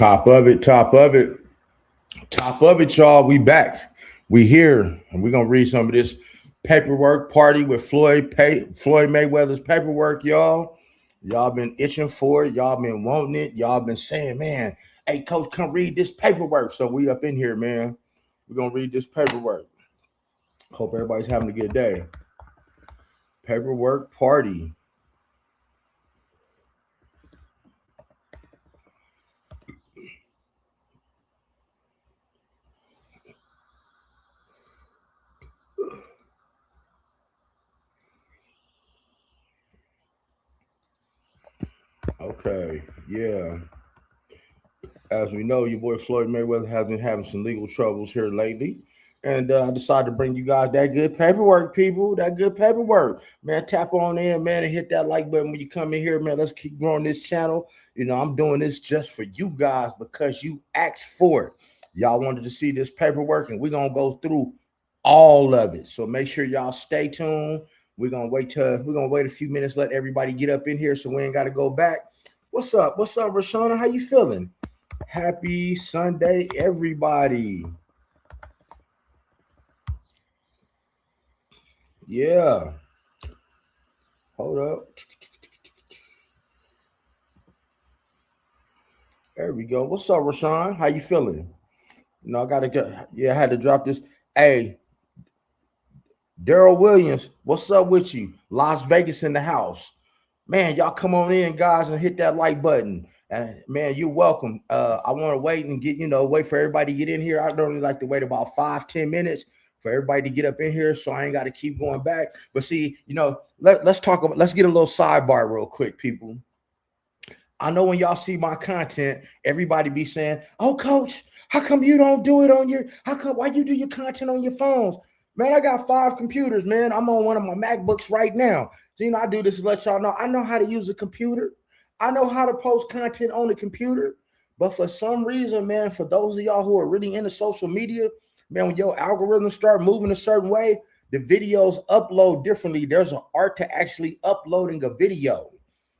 Top of it, top of it, top of it, y'all. We back. We here, and we're gonna read some of this paperwork party with Floyd Mayweather's paperwork, y'all. Y'all been itching for it. Y'all been wanting it. Y'all been saying, man, hey, coach, come read this paperwork. So we up in here, man. We're gonna read this paperwork. Hope everybody's having a good day. Paperwork party. Okay, yeah. As we know, your boy Floyd Mayweather has been having some legal troubles here lately. And I decided to bring you guys that good paperwork, people. That good paperwork. Man, tap on in, man, and hit that like button when you come in here, man. Let's keep growing this channel. You know, I'm doing this just for you guys because you asked for it. Y'all wanted to see this paperwork, and we're going to go through all of it. So make sure y'all stay tuned. We're gonna wait a few minutes, let everybody get up in here so we ain't got to go back. What's up? What's up, Rashana? How you feeling? Happy Sunday, everybody. Yeah. Hold up. There we go. What's up, Rashawn? How you feeling? You know, I gotta get. Yeah, I had to drop this. Hey, Daryl Williams, what's up with you? Las Vegas in the house. Man, y'all come on in, guys, and hit that like button. And man, you're welcome. I want to wait and wait for everybody to get in here. I don't really like to wait about 5-10 minutes for everybody to get up in here, so I ain't got to keep going back. But see, let's get a little sidebar real quick, people. I know when y'all see my content, everybody be saying, "Oh, coach, how come you don't do it on your? Why you do your content on your phones?" Man, I got 5 computers, man. I'm on one of my MacBooks right now. So, I do this to let y'all know I know how to use a computer. I know how to post content on the computer. But for some reason, man, for those of y'all who are really into social media, man, when your algorithms start moving a certain way, the videos upload differently. There's an art to actually uploading a video.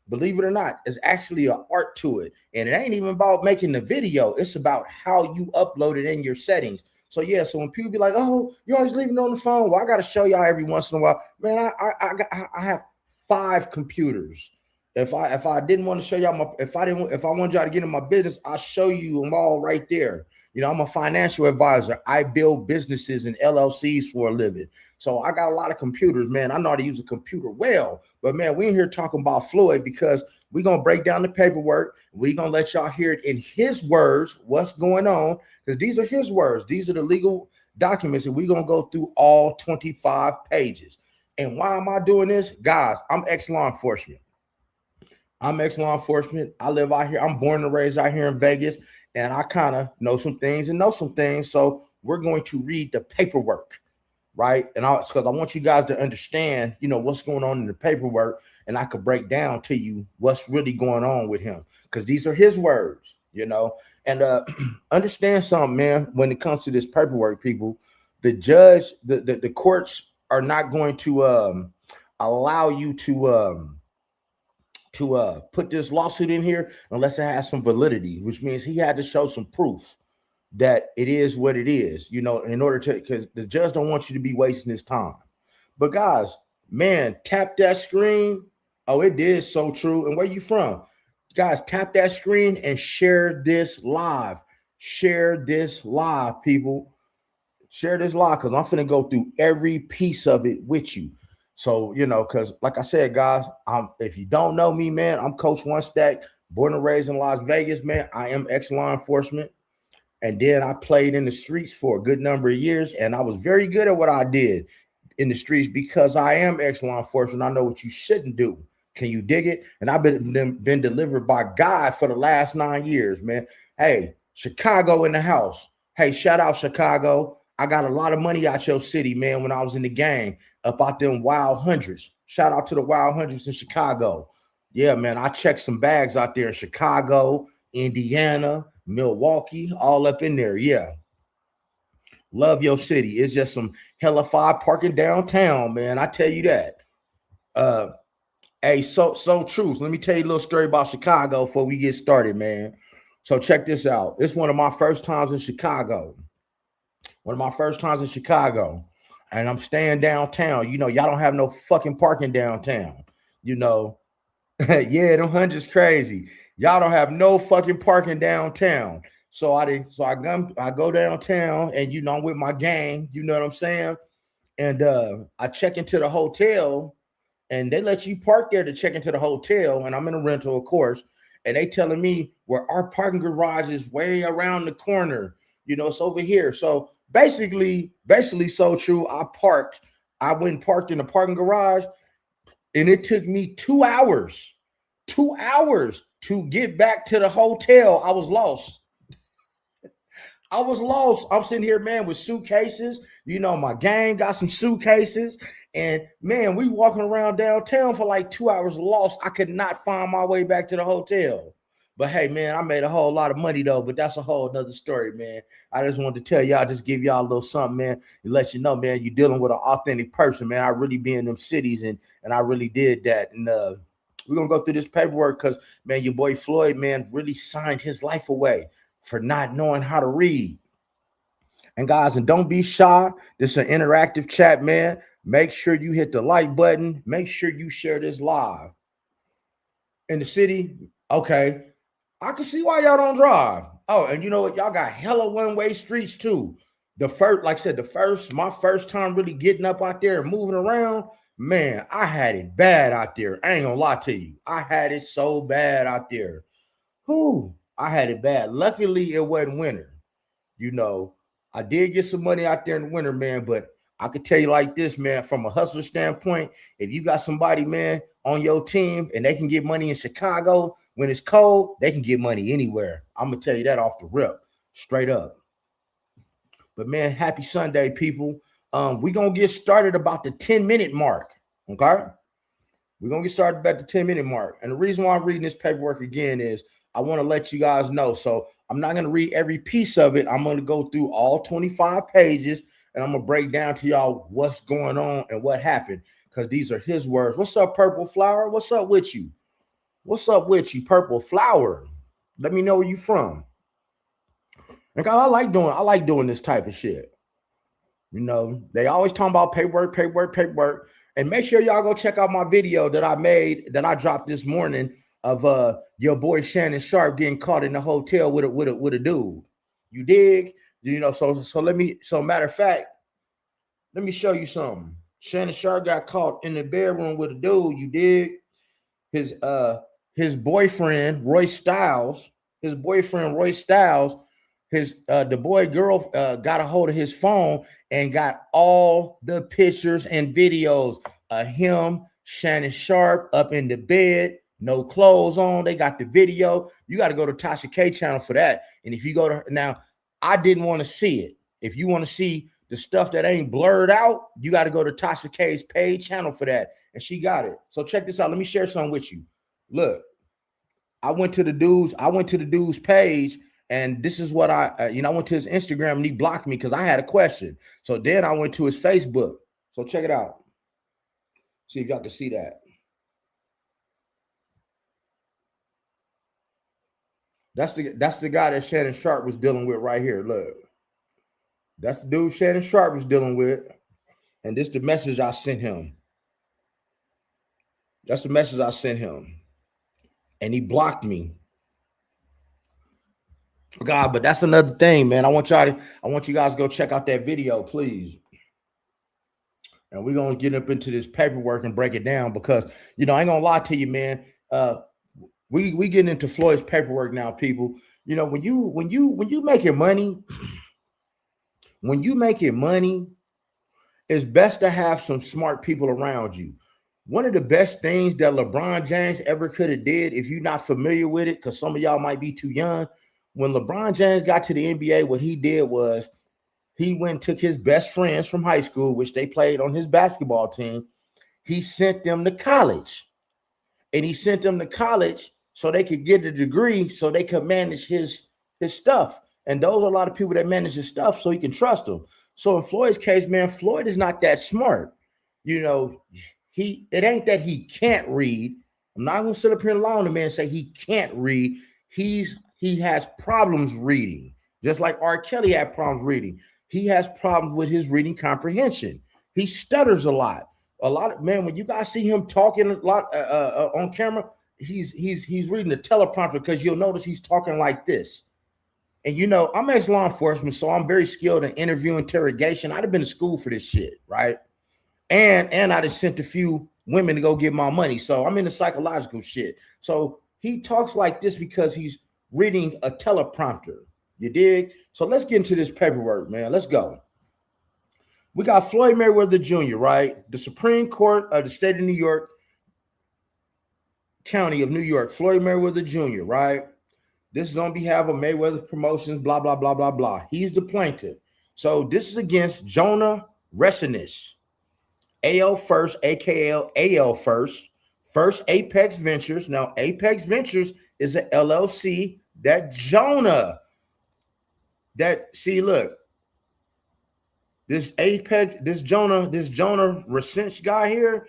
Believe it or not, there's actually an art to it. And it ain't even about making the video. It's about how you upload it in your settings. So yeah, so when people be like, "Oh, you're always leaving it on the phone," well, I got to show y'all every once in a while. Man, I have 5 computers. If I didn't want to show y'all if I wanted y'all to get in my business, I'll show you them all right there. I'm a financial advisor. I build businesses and LLCs for a living. So I got a lot of computers, man. I know how to use a computer well. But man, we in here talking about Floyd because we're going to break down the paperwork. We're going to let y'all hear it in his words, what's going on, because these are his words. These are the legal documents, and we're going to go through all 25 pages. And why am I doing this? Guys, I'm ex-law enforcement. I live out here. I'm born and raised out here in Vegas, and I kind of know some things. So we're going to read the paperwork, right? And because I want you guys to understand, what's going on in the paperwork, and I could break down to you what's really going on with him, because these are his words, And understand something, man. When it comes to this paperwork, people, the judge, the courts are not going to allow you to put this lawsuit in here unless it has some validity, which means he had to show some proof that it is what it is, in order to, because the judge don't want you to be wasting his time. But guys, man, tap that screen. Oh, it did. So true. And where you from? Guys, tap that screen and share this live. Share this live, people. Share this live, because I'm finna go through every piece of it with you. So, because like I said, guys, if you don't know me, man, I'm Coach One Stack, born and raised in Las Vegas, man. I am ex-law enforcement. And then I played in the streets for a good number of years, and I was very good at what I did in the streets because I am ex-law enforcement. I know what you shouldn't do. Can you dig it? And I've been delivered by God for the last 9 years, man. Hey, Chicago in the house. Hey, shout out Chicago. I got a lot of money out your city, man, when I was in the game, up out them wild hundreds. Shout out to the wild hundreds in Chicago. Yeah, man, I checked some bags out there in Chicago, Indiana, Milwaukee, all up in there. Yeah. Love your city. It's just some hellified parking downtown, man. I tell you that. Hey, so truth. Let me tell you a little story about Chicago before we get started, man. So check this out. It's one of my first times in Chicago. One of my first times in Chicago. And I'm staying downtown. You know, y'all don't have no fucking parking downtown. You know, yeah, them hundreds crazy. Y'all don't have no fucking parking downtown. I go downtown and you know I'm with my gang, you know what I'm saying? And I check into the hotel and they let you park there to check into the hotel. And I'm in a rental, of course. And they telling me where our parking garage is way around the corner. You know, it's over here. So basically, so true. I went and parked in the parking garage, and it took me 2 hours, 2 hours to get back to the hotel. I was lost. I'm sitting here, man, with suitcases. You know, my gang got some suitcases. And man, we walking around downtown for like 2 hours lost. I could not find my way back to the hotel. But hey, man, I made a whole lot of money though, but that's a whole nother story, man. I just wanted to tell y'all, just give y'all a little something, man, and let you know, man, you're dealing with an authentic person, man. I really be in them cities and I really did that. And we're gonna go through this paperwork because man, your boy Floyd, man, really signed his life away for not knowing how to read. And guys, and don't be shy. This is an interactive chat, man. Make sure you hit the like button. Make sure you share this live. In the city, okay, I can see why y'all don't drive. Oh, and you know what? Y'all got hella one-way streets too. The first, like I said, my first time really getting up out there and moving around, man, I had it bad out there. I ain't gonna lie to you. I had it so bad out there. Whew, I had it bad. Luckily, it wasn't winter. You know, I did get some money out there in the winter, man, but I could tell you like this, man, from a hustler standpoint, if you got somebody, man, on your team and they can get money in Chicago when it's cold, they can get money anywhere. I'm going to tell you that off the rip, straight up. But, man, happy Sunday, people. We're going to get started about the 10-minute mark, okay? We're going to get started about the 10-minute mark. And the reason why I'm reading this paperwork again is I want to let you guys know. So I'm not going to read every piece of it. I'm going to go through all 25 pages, and I'm going to break down to y'all what's going on and what happened, because these are his words. What's up, Purple Flower? What's up with you? What's up with you, Purple Flower? Let me know where you from. And I like doing this type of shit. You know, they always talking about paperwork. And make sure y'all go check out my video that I dropped this morning of your boy Shannon Sharp getting caught in the hotel with a dude. You dig? You know, so matter of fact, let me show you something. Shannon Sharp got caught in the bedroom with a dude. You dig? His boyfriend Roy Styles, the girl got a hold of his phone and got all the pictures and videos of him, Shannon Sharp, up in the bed, no clothes on. They got the video. You got to go to Tasha K channel for that. And if you go to now, I didn't want to see it. If you want to see the stuff that ain't blurred out, you got to go to Tasha K's paid channel for that. And she got it. So check this out. Let me share something with you. Look, I went to the dude's page, and this is what I went to his Instagram and he blocked me because I had a question. So then I went to his Facebook. So check it out. See if y'all can see that. That's the guy that Shannon Sharp was dealing with right here. Look. That's the dude Shannon Sharp was dealing with. And this is the message I sent him. That's the message I sent him. And he blocked me. God, but that's another thing, man. I want you guys to go check out that video, please. And we're gonna get up into this paperwork and break it down because I ain't gonna lie to you, man. We getting into Floyd's paperwork now, people. You know, when you making money, it's best to have some smart people around you. One of the best things that LeBron James ever could have did, if you're not familiar with it, because some of y'all might be too young, when LeBron James got to the NBA, what he did was he went and took his best friends from high school, which they played on his basketball team. He sent them to college. And he sent them to college so they could get a degree so they could manage his stuff. And those are a lot of people that manage his stuff so he can trust them. So in Floyd's case, man, Floyd is not that smart. You know, it ain't that he can't read. I'm not going to sit up here and lie on the man and say he can't read. He's he has problems reading, just like R. Kelly had problems reading. He has problems with his reading comprehension. He stutters a lot. A lot of man, when you guys see him talking a lot on camera, he's reading the teleprompter because you'll notice he's talking like this. And you know, I'm ex-law enforcement, so I'm very skilled in interview interrogation. I'd have been to school for this shit, right? And I'd have sent a few women to go get my money. So I'm into psychological shit. So he talks like this because he's reading a teleprompter. You dig? So let's get into this paperwork, man. Let's go. We got Floyd Mayweather Jr., right? The Supreme Court of the state of New York, County of New York, Floyd Mayweather Jr., right? This is on behalf of Mayweather Promotions, blah, blah, blah, blah, blah. He's the plaintiff. So this is against Jonah Resnick, AL First, AKA AL First, First Apex Ventures. Now, Apex Ventures is an LLC that Jonah, look, this Jonah Resnick guy here,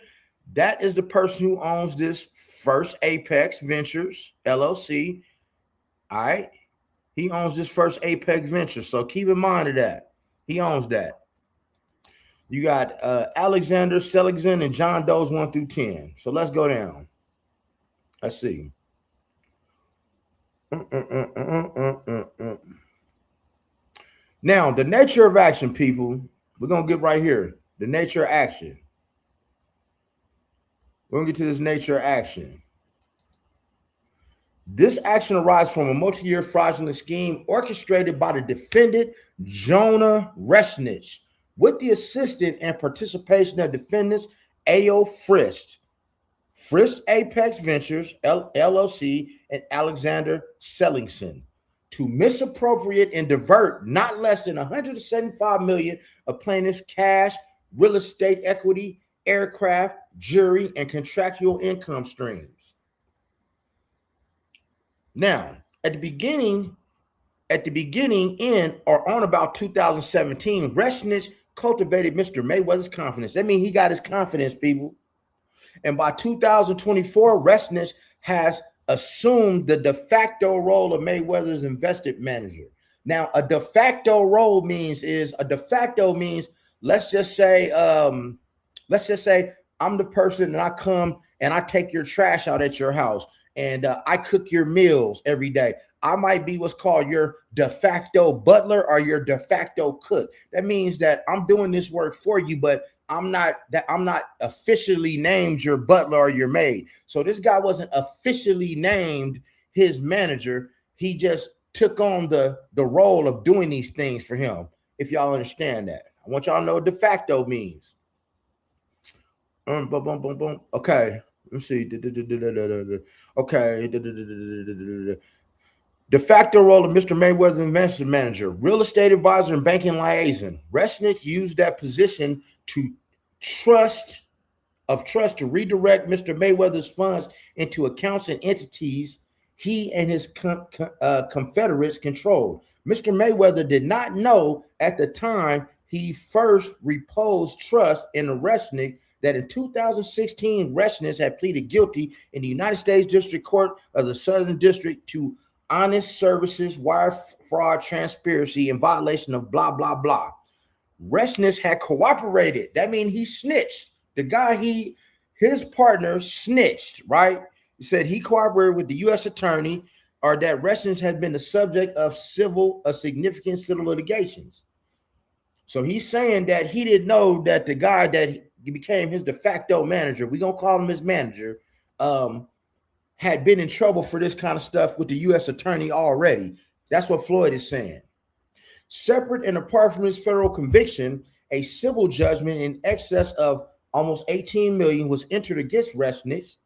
that is the person who owns this First Apex Ventures, LLC. All right. He owns this First Apex Ventures. So keep in mind of that. He owns that. You got Alexander, Seligson, and John Doe's 1 through 10. So let's go down. Let's see. Now, the nature of action, people. We're going to get right here. The nature of action. We're going to get to this nature of action. This action arises from a multi-year fraudulent scheme orchestrated by the defendant, Jonah Resnick, with the assistance and participation of defendants A.O. Frist Apex Ventures, LLC, and Alexander Seligson, to misappropriate and divert not less than $175 million of plaintiffs' cash, real estate equity, aircraft, jury, and contractual income streams. Now, at the beginning in or on about 2017, Resnick cultivated Mr. Mayweather's confidence. That means he got his confidence, people. And by 2024, Resnick has assumed the de facto role of Mayweather's investment manager. Now, a de facto role means let's just say I'm the person and I come and I take your trash out at your house. And I cook your meals every day. I might be what's called your de facto butler or your de facto cook. That means that I'm doing this work for you, but I'm not officially named your butler or your maid. So this guy wasn't officially named his manager. He just took on the role of doing these things for him. If y'all understand that, I want y'all to know what de facto means. Okay. Let's see. Okay. De facto role of Mr. Mayweather's investment manager, real estate advisor, and banking liaison. Resnick used that position to trust to redirect Mr. Mayweather's funds into accounts and entities he and his confederates controlled. Mr. Mayweather did not know at the time he first reposed trust in Resnick that in 2016, Resnick had pleaded guilty in the United States District Court of the Southern District to honest services, wire fraud, transparency, in violation of blah, blah, blah. Resnick had cooperated. That means he snitched. The guy, his partner snitched, right? He said he cooperated with the U.S. attorney or that Resnick had been the subject of significant civil litigations. So he's saying that he didn't know that the guy that he became his de facto manager, we're going to call him his manager, had been in trouble for this kind of stuff with the U.S. attorney already. That's what Floyd is saying. Separate and apart from his federal conviction, a civil judgment in excess of almost $18 million was entered against Resnick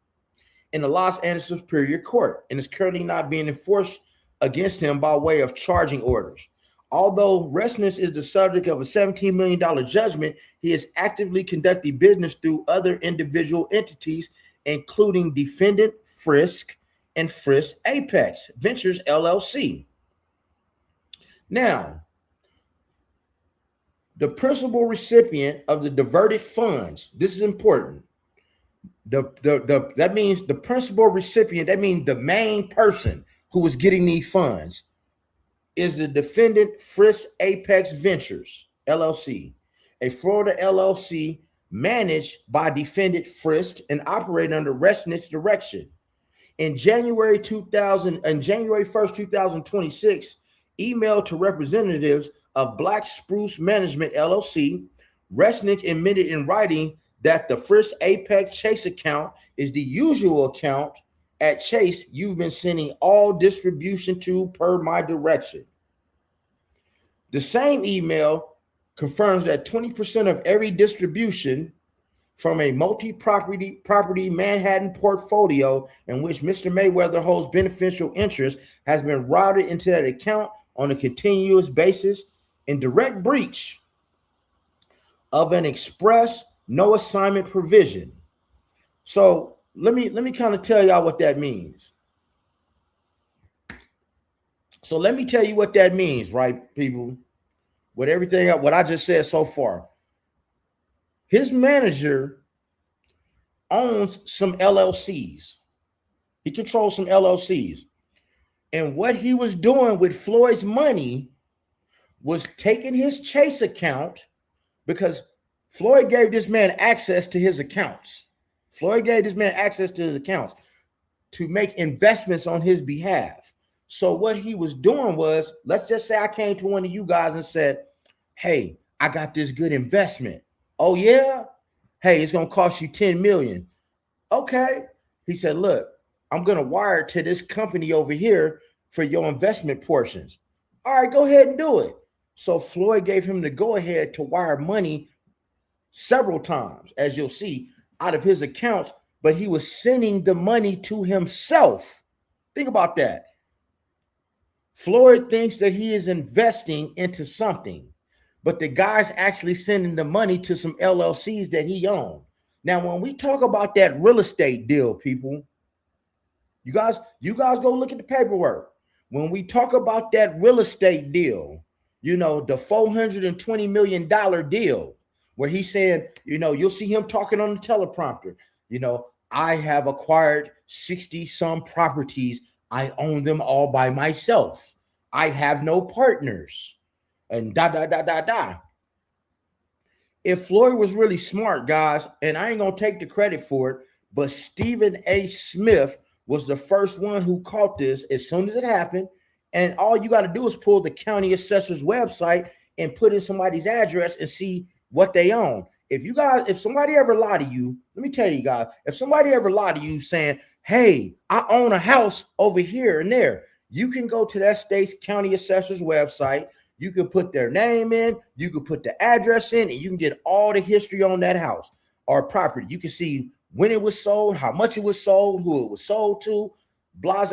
in the Los Angeles Superior Court and is currently not being enforced against him by way of charging orders. Although Resnick is the subject of a $17 million judgment, he is actively conducting business through other individual entities, including defendant Frisk and Frisk Apex Ventures, LLC. Now, the principal recipient of the diverted funds, this is important. That means the principal recipient, that means the main person who was getting these funds is the defendant Frisk Apex Ventures, LLC, a Florida LLC managed by defendant Frisk and operated under Resnick's direction. In January 1st, 2026, emailed to representatives of Black Spruce Management LLC, Resnick admitted in writing that the Frisk Apex Chase account is the usual account at Chase you've been sending all distribution to per my direction. The same email confirms that 20% of every distribution from a multi-property Manhattan portfolio in which Mr. Mayweather holds beneficial interest has been routed into that account on a continuous basis in direct breach of an express no assignment provision. So let me kind of tell y'all what that means. So let me tell you what that means, right, people? With everything, what I just said so far. His manager owns some LLCs. He controls some LLCs. And what he was doing with Floyd's money was taking his Chase account, because Floyd gave this man access to his accounts. Floyd gave this man access to his accounts to make investments on his behalf. So what he was doing was, let's just say I came to one of you guys and said, hey, I got this good investment. Oh, yeah? Hey, it's going to cost you $10 million. Okay. He said, look, I'm going to wire it to this company over here for your investment portions. All right, go ahead and do it. So Floyd gave him the go ahead to wire money several times, as you'll see, out of his accounts, but he was sending the money to himself. Think about that. Floyd thinks that he is investing into something, but the guy's actually sending the money to some LLCs that he owns. Now, when we talk about that real estate deal, people, you guys go look at the paperwork. When we talk about that real estate deal, the $420 million deal, where he said, you'll see him talking on the teleprompter, I have acquired 60 some properties. I own them all by myself. I have no partners. And If Floyd was really smart, guys, and I ain't going to take the credit for it, but Stephen A. Smith was the first one who caught this as soon as it happened. And all you got to do is pull the county assessor's website and put in somebody's address and see what they own. If somebody ever lied to you, let me tell you guys, if somebody ever lied to you saying, hey, I own a house over here and there, you can go to that state's county assessor's website. You can put their name in, you can put the address in, and you can get all the history on that house or property. You can see when it was sold, how much it was sold, who it was sold to, blase.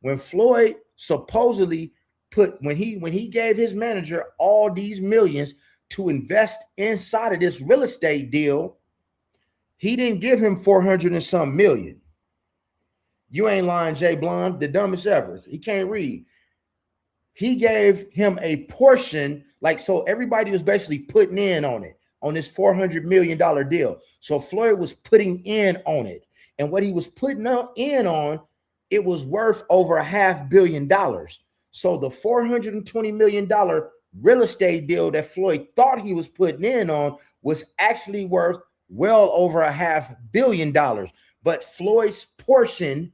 When Floyd supposedly when he gave his manager all these millions to invest inside of this real estate deal, he didn't give him 400 and some million. You ain't lying, Jay Blonde, the dumbest ever. He can't read. He gave him a portion, so everybody was basically putting in on it, on this $400 million deal. So Floyd was putting in on it. And what he was putting in on, it was worth over $500 million. So the $420 million real estate deal that Floyd thought he was putting in on was actually worth well over $500 million. But Floyd's portion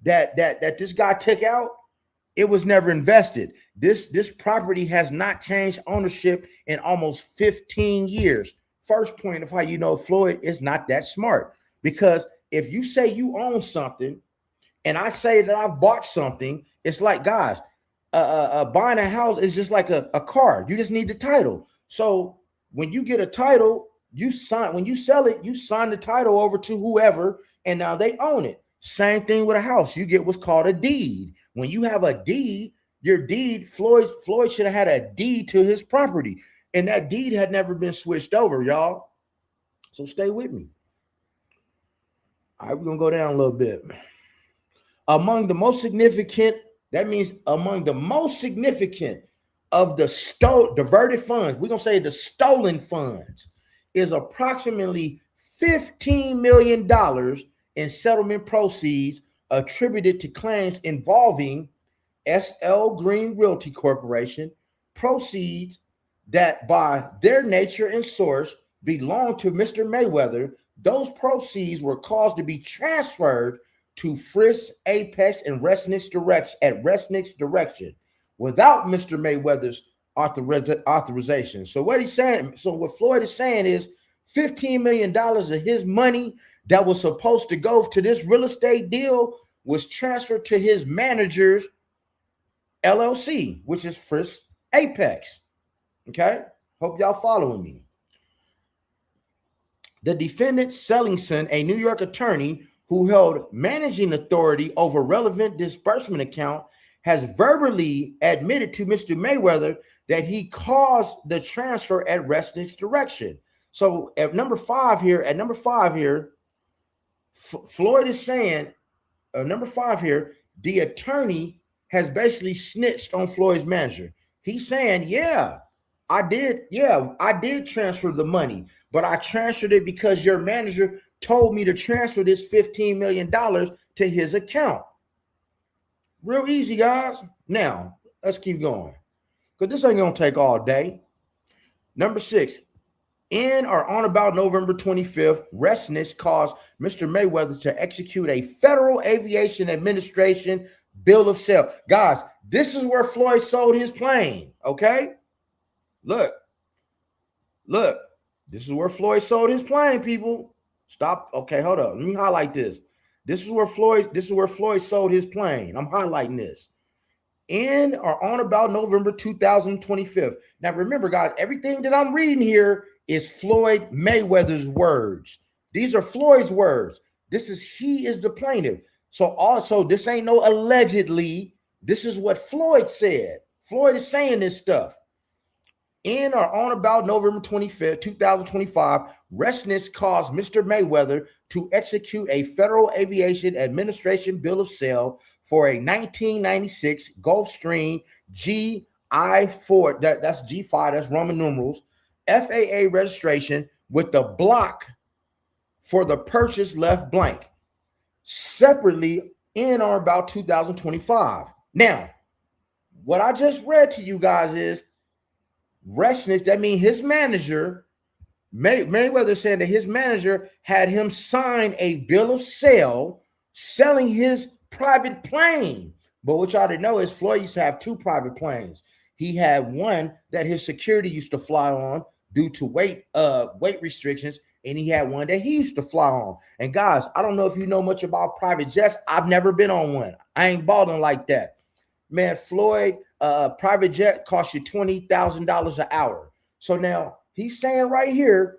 that this guy took out, it was never invested. This property has not changed ownership in almost 15 years. First point of how you know Floyd is not that smart, because if you say you own something and I say that I've bought something, it's like, guys, buying a house is just like a car. You just need the title. So when you get a title, when you sell it, you sign the title over to whoever, and now they own it. Same thing with a house. You get what's called a deed. When you have a deed, your deed, Floyd should have had a deed to his property, and that deed had never been switched over, y'all. So stay with me. All right, we're gonna go down a little bit. Among the most significant of the diverted funds, we're gonna say the stolen funds, is approximately $15 million in settlement proceeds attributed to claims involving SL Green Realty Corporation, proceeds that by their nature and source belong to Mr. Mayweather. Those proceeds were caused to be transferred to Frisk, Apex, and Resnick's direction without Mr. Mayweather's authorization. So what he's saying, so what Floyd is saying is $15 million of his money that was supposed to go to this real estate deal was transferred to his manager's LLC, which is Frisk Apex. Okay, hope y'all following me. The defendant, Sellingson, a New York attorney who held managing authority over relevant disbursement account, has verbally admitted to Mr. Mayweather that he caused the transfer at Resnick's direction. So at number five here, Floyd is saying, number five here, the attorney has basically snitched on Floyd's manager. He's saying, I did transfer the money, but I transferred it because your manager told me to transfer this $15 million to his account. Real easy, guys. Now, let's keep going, because this ain't going to take all day. Number 6, in or on about November 25th, Resnick caused Mr. Mayweather to execute a Federal Aviation Administration bill of sale. Guys, this is where Floyd sold his plane, okay? Look, this is where Floyd sold his plane, people. Stop. Okay, hold up. Let me highlight this. This is where Floyd sold his plane. I'm highlighting this. In or on about November 2025. Now, remember, guys, everything that I'm reading here is Floyd Mayweather's words. These are Floyd's words. He is the plaintiff. So also, this ain't no allegedly. This is what Floyd said. Floyd is saying this stuff. In or on about November 25th, 2025, Resnick caused Mr. Mayweather to execute a Federal Aviation Administration bill of sale for a 1996 Gulfstream GI4, that's G5, that's Roman numerals, FAA registration with the block for the purchase left blank, separately in or about 2025. Now, what I just read to you guys is Resnick, that means his manager, Mayweather said that his manager had him sign a bill of sale selling his private plane. But what y'all didn't know is Floyd used to have 2 private planes. He had one that his security used to fly on due to weight restrictions, and he had one that he used to fly on. And guys, I don't know if you know much about private jets. I've never been on one. I ain't balling like that. Man, Floyd, private jet costs you $20,000 an hour. So now he's saying right here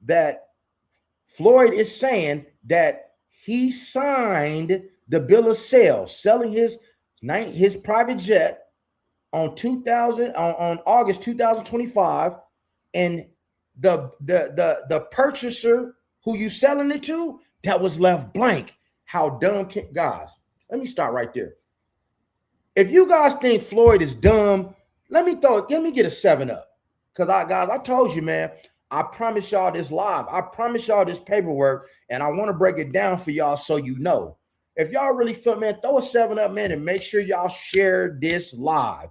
that Floyd is saying that he signed the bill of sale, selling his private jet on August 2025, and the purchaser who you selling it to, that was left blank. How dumb can, guys? Let me start right there. If you guys think Floyd is dumb, let me get a 7 up. Because I told you, man, I promise y'all this live. I promise y'all this paperwork, and I want to break it down for y'all so you know. If y'all really feel, man, throw a 7 up, man, and make sure y'all share this live.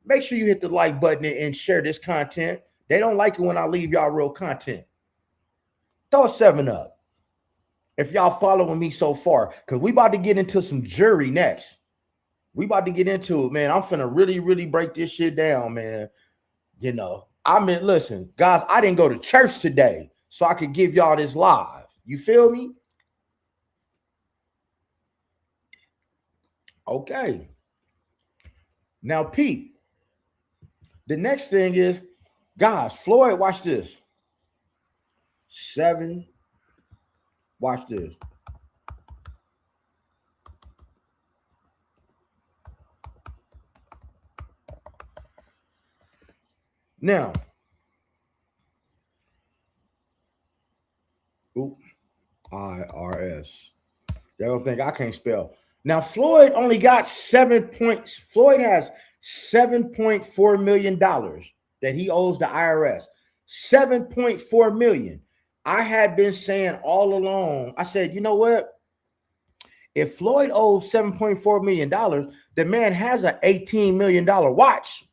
Make sure you hit the like button and share this content. They don't like it when I leave y'all real content. Throw a 7 up if y'all following me so far, because we about to get into some jury next. We about to get into it, man. I'm finna really, really break this shit down, man. You know, listen, guys, I didn't go to church today, so I could give y'all this live. You feel me? Okay. Now, Pete, the next thing is, guys, Floyd, watch this. 7. Watch this. Now, IRS. They don't think I can't spell. Now, Floyd only got 7 points. Floyd has $7.4 million that he owes the IRS. $7.4 million. I had been saying all along, I said, you know what? If Floyd owes $7.4 million, the man has an $18 million watch.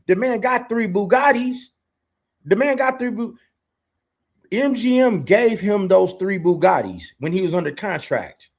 The man got 3 Bugattis. The man got 3 MGM gave him those 3 Bugattis when he was under contract.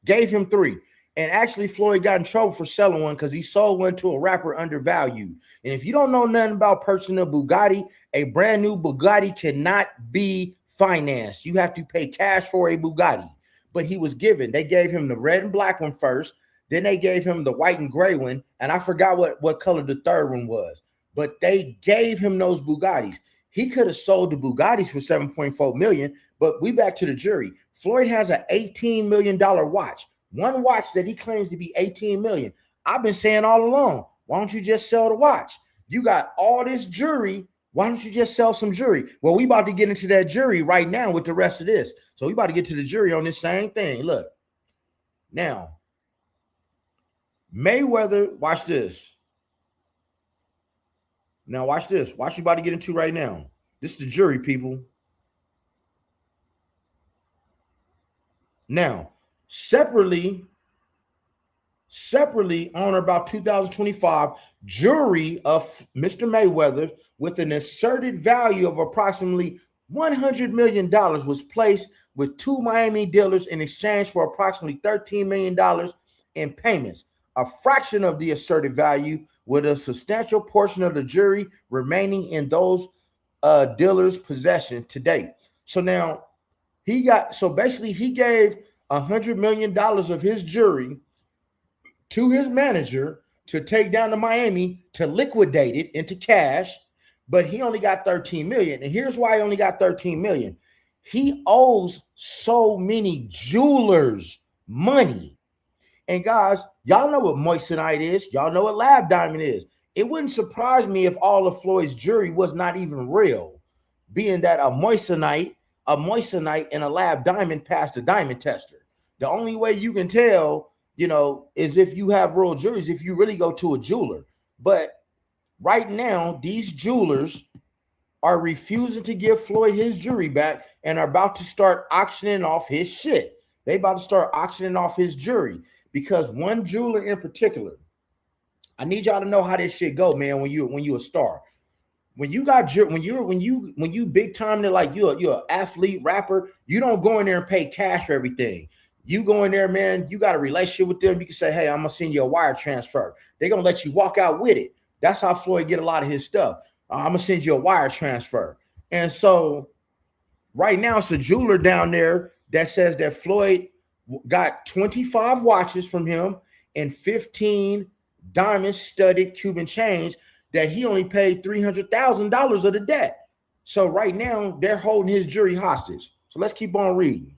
Gave him 3. And actually, Floyd got in trouble for selling one because he sold one to a rapper undervalued. And if you don't know nothing about purchasing a Bugatti, a brand new Bugatti cannot be financed. You have to pay cash for a Bugatti. But he was given. They gave him the red and black one first. Then they gave him the white and gray one. And I forgot what color the third one was. But they gave him those Bugattis. He could have sold the Bugattis for $7.4 million. But we back to the jury. Floyd has an $18 million watch. One watch that he claims to be $18 million. I've been saying all along, why don't you just sell the watch? You got all this jewelry. Why don't you just sell some jewelry? Well, we about to get into that jewelry right now with the rest of this. So we about to get to the jewelry on this same thing. Look. Now, Mayweather, watch this. Now, watch this. Watch you about to get into right now. This is the jury, people. Now, separately on or about 2025, jury of Mr. Mayweather with an asserted value of approximately $100 million was placed with 2 Miami dealers in exchange for approximately $13 million in payments, a fraction of the asserted value, with a substantial portion of the jury remaining in those dealers' possession to date. So now he gave $100 million of his jury to his manager to take down to Miami to liquidate it into cash, but he only got $13 million. And here's why he only got $13 million. He owes so many jewelers money. And guys, y'all know what moissanite is. Y'all know what lab diamond is. It wouldn't surprise me if all of Floyd's jewelry was not even real, being that a moissanite and a lab diamond passed the diamond tester. The only way you can tell, is if you have real jewelry, if you really go to a jeweler. But right now, these jewelers are refusing to give Floyd his jewelry back and are about to start auctioning off his shit. They about to start auctioning off his jewelry because one jeweler in particular, I need y'all to know how this shit go, man. When you a star, when you big time, they're like you're an athlete, rapper. You don't go in there and pay cash for everything. You go in there, man. You got a relationship with them. You can say, hey, I'm gonna send you a wire transfer. They're gonna let you walk out with it. That's how Floyd get a lot of his stuff. I'm gonna send you a wire transfer. And so right now it's a jeweler down there that says that Floyd got 25 watches from him and 15 diamond studded Cuban chains that he only paid $300,000 of the debt. So right now they're holding his jewelry hostage. So let's keep on reading.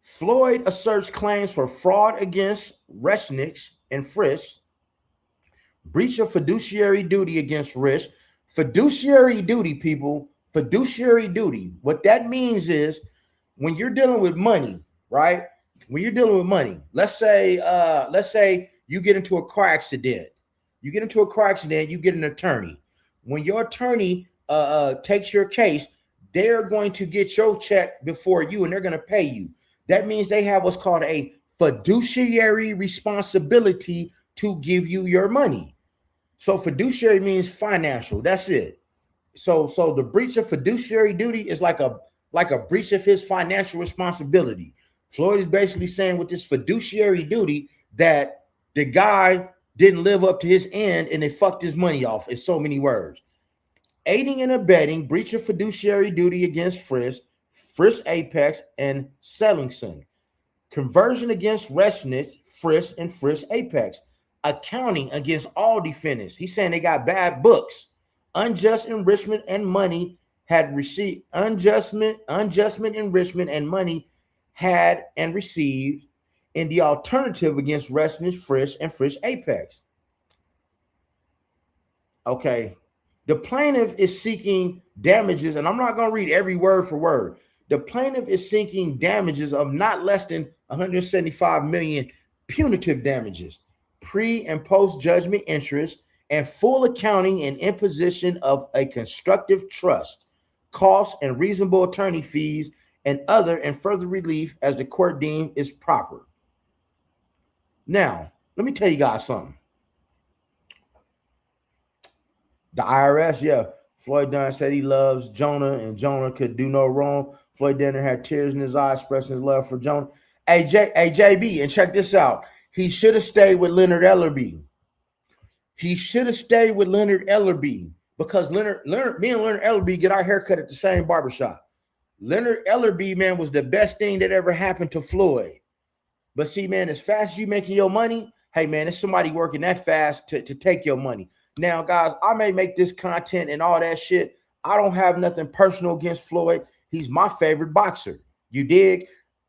Floyd asserts claims for fraud against Resnick and Frisch, breach of fiduciary duty against Risch. Fiduciary duty, people, fiduciary duty. What that means is when you're dealing with money, right? When you're dealing with money, let's say you get into a car accident. You get an attorney. When your attorney takes your case, they're going to get your check before you and they're going to pay you. That means they have what's called a fiduciary responsibility to give you your money. So fiduciary means financial. That's it. So the breach of fiduciary duty is like a breach of his financial responsibility. Floyd is basically saying with this fiduciary duty that the guy didn't live up to his end and they fucked his money off. In so many words. Aiding and abetting, breach of fiduciary duty against Frisch Apex, and Sellingson. Conversion against Resnick, Frisch, and Frisch Apex. Accounting against all defendants. He's saying they got bad books. Unjust enrichment and money had received. Unjust enrichment and money had and received in the alternative against Resnick, Frisch, and Frisch Apex. Okay. The plaintiff is seeking damages, and I'm not going to read every word for word. The plaintiff is seeking damages of not less than $175 million punitive damages, pre- and post-judgment interest, and full accounting and imposition of a constructive trust, costs and reasonable attorney fees, and other and further relief as the court deemed is proper. Now, let me tell you guys something. The IRS, yeah. Floyd Dunn said he loves Jonah and Jonah could do no wrong. Floyd Dunn had tears in his eyes expressing his love for Jonah. Hey, JB, and check this out. He should have stayed with Leonard Ellerby. He should have stayed with Leonard Ellerby because me and Leonard Ellerby get our haircut at the same barbershop. Leonard Ellerby, man, was the best thing that ever happened to Floyd. But see, man, as fast as you making your money, hey, man, there's somebody working that fast to take your money. Now, guys, I may make this content and all that shit. I don't have nothing personal against Floyd. He's my favorite boxer. You dig?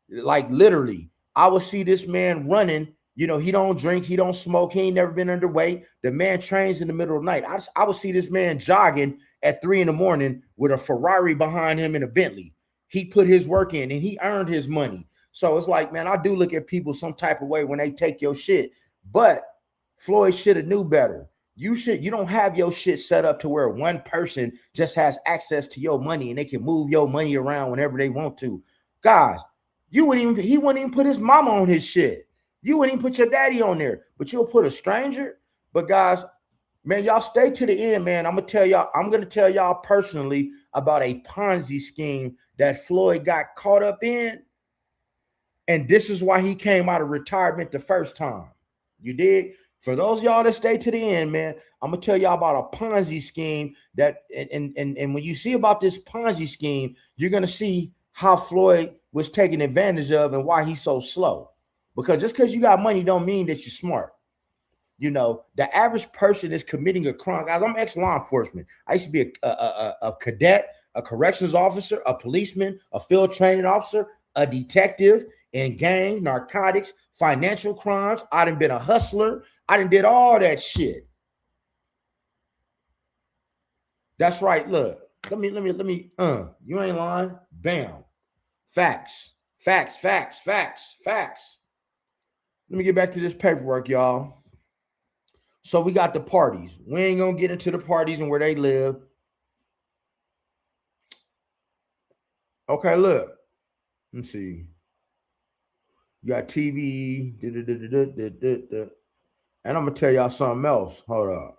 Like, literally, I would see this man running. You know, he don't drink, he don't smoke, he ain't never been underweight. The man trains in the middle of the night. I would see this man jogging at 3 a.m. with a Ferrari behind him and a Bentley. He put his work in and he earned his money. So it's like, man, I do look at people some type of way when they take your shit. But Floyd should have knew better. You don't have your shit set up to where one person just has access to your money and they can move your money around whenever they want to. Guys, he wouldn't even put his mama on his shit. You wouldn't even put your daddy on there, but you'll put a stranger. But guys, man, y'all stay to the end, man. I'm going to tell y'all personally about a Ponzi scheme that Floyd got caught up in. And this is why he came out of retirement the first time. You dig? For those of y'all that stay to the end, man, I'm going to tell y'all about a Ponzi scheme that, and when you see about this Ponzi scheme, you're going to see how Floyd was taken advantage of and why he's so slow. Because just because you got money don't mean that you're smart. You know, the average person is committing a crime. Guys, I'm ex-law enforcement. I used to be a cadet, a corrections officer, a policeman, a field training officer, a detective in gang, narcotics, financial crimes. I done been a hustler. I done did all that shit. That's right. Look, let me, you ain't lying. Bam. Facts. Let me get back to this paperwork, y'all. So we got the parties. We ain't going to get into the parties and where they live. Okay, look. Let's see. You got TV. And I'm going to tell y'all something else. Hold up.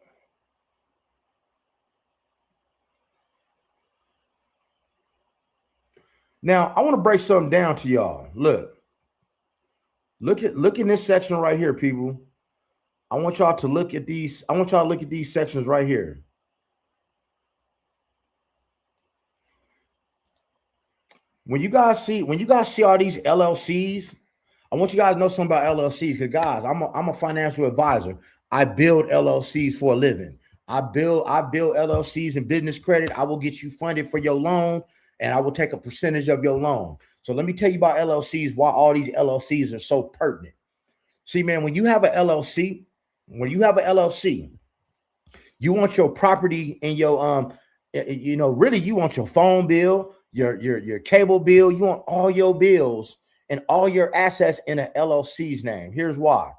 Now, I want to break something down to y'all. Look in this section right here, people. I want y'all to look at these. I want y'all to look at these sections right here. When you guys see all these LLCs, I want you guys to know something about LLCs. Because guys, I'm a financial advisor. I build LLCs for a living. I build LLCs and business credit. I will get you funded for your loan, and I will take a percentage of your loan. So let me tell you about LLCs, why all these LLCs are so pertinent. See, man, when you have an LLC, you want your property and your really you want your phone bill, your cable bill, you want all your bills and all your assets in an LLC's name. Here's why.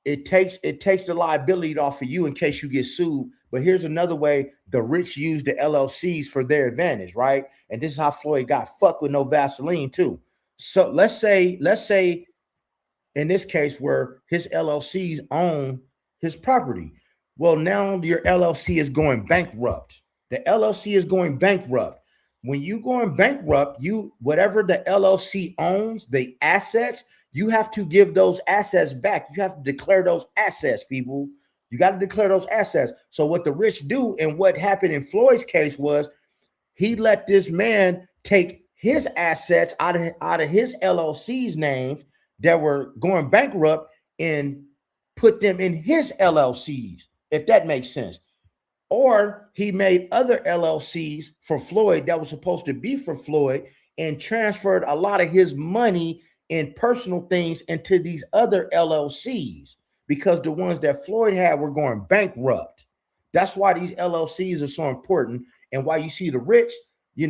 It takes the liability off of you in case you get sued. But here's another way the rich use the LLCs for their advantage, right? And this is how Floyd got fucked with no Vaseline too. So let's say in this case where his LLCs own his property. Well, now your LLC is going bankrupt. The LLC is going bankrupt. When you going bankrupt, whatever the LLC owns, the assets, you have to give those assets back. You have to declare those assets, people. You got to declare those assets. So what the rich do, and what happened in Floyd's case was he let this man take his assets out of his LLC's names that were going bankrupt and put them in his LLCs, if that makes sense. Or he made other LLCs for Floyd that was supposed to be for Floyd and transferred a lot of his money and personal things into these other LLCs because the ones that Floyd had were going bankrupt. That's why these LLCs are so important, and why you see the rich, you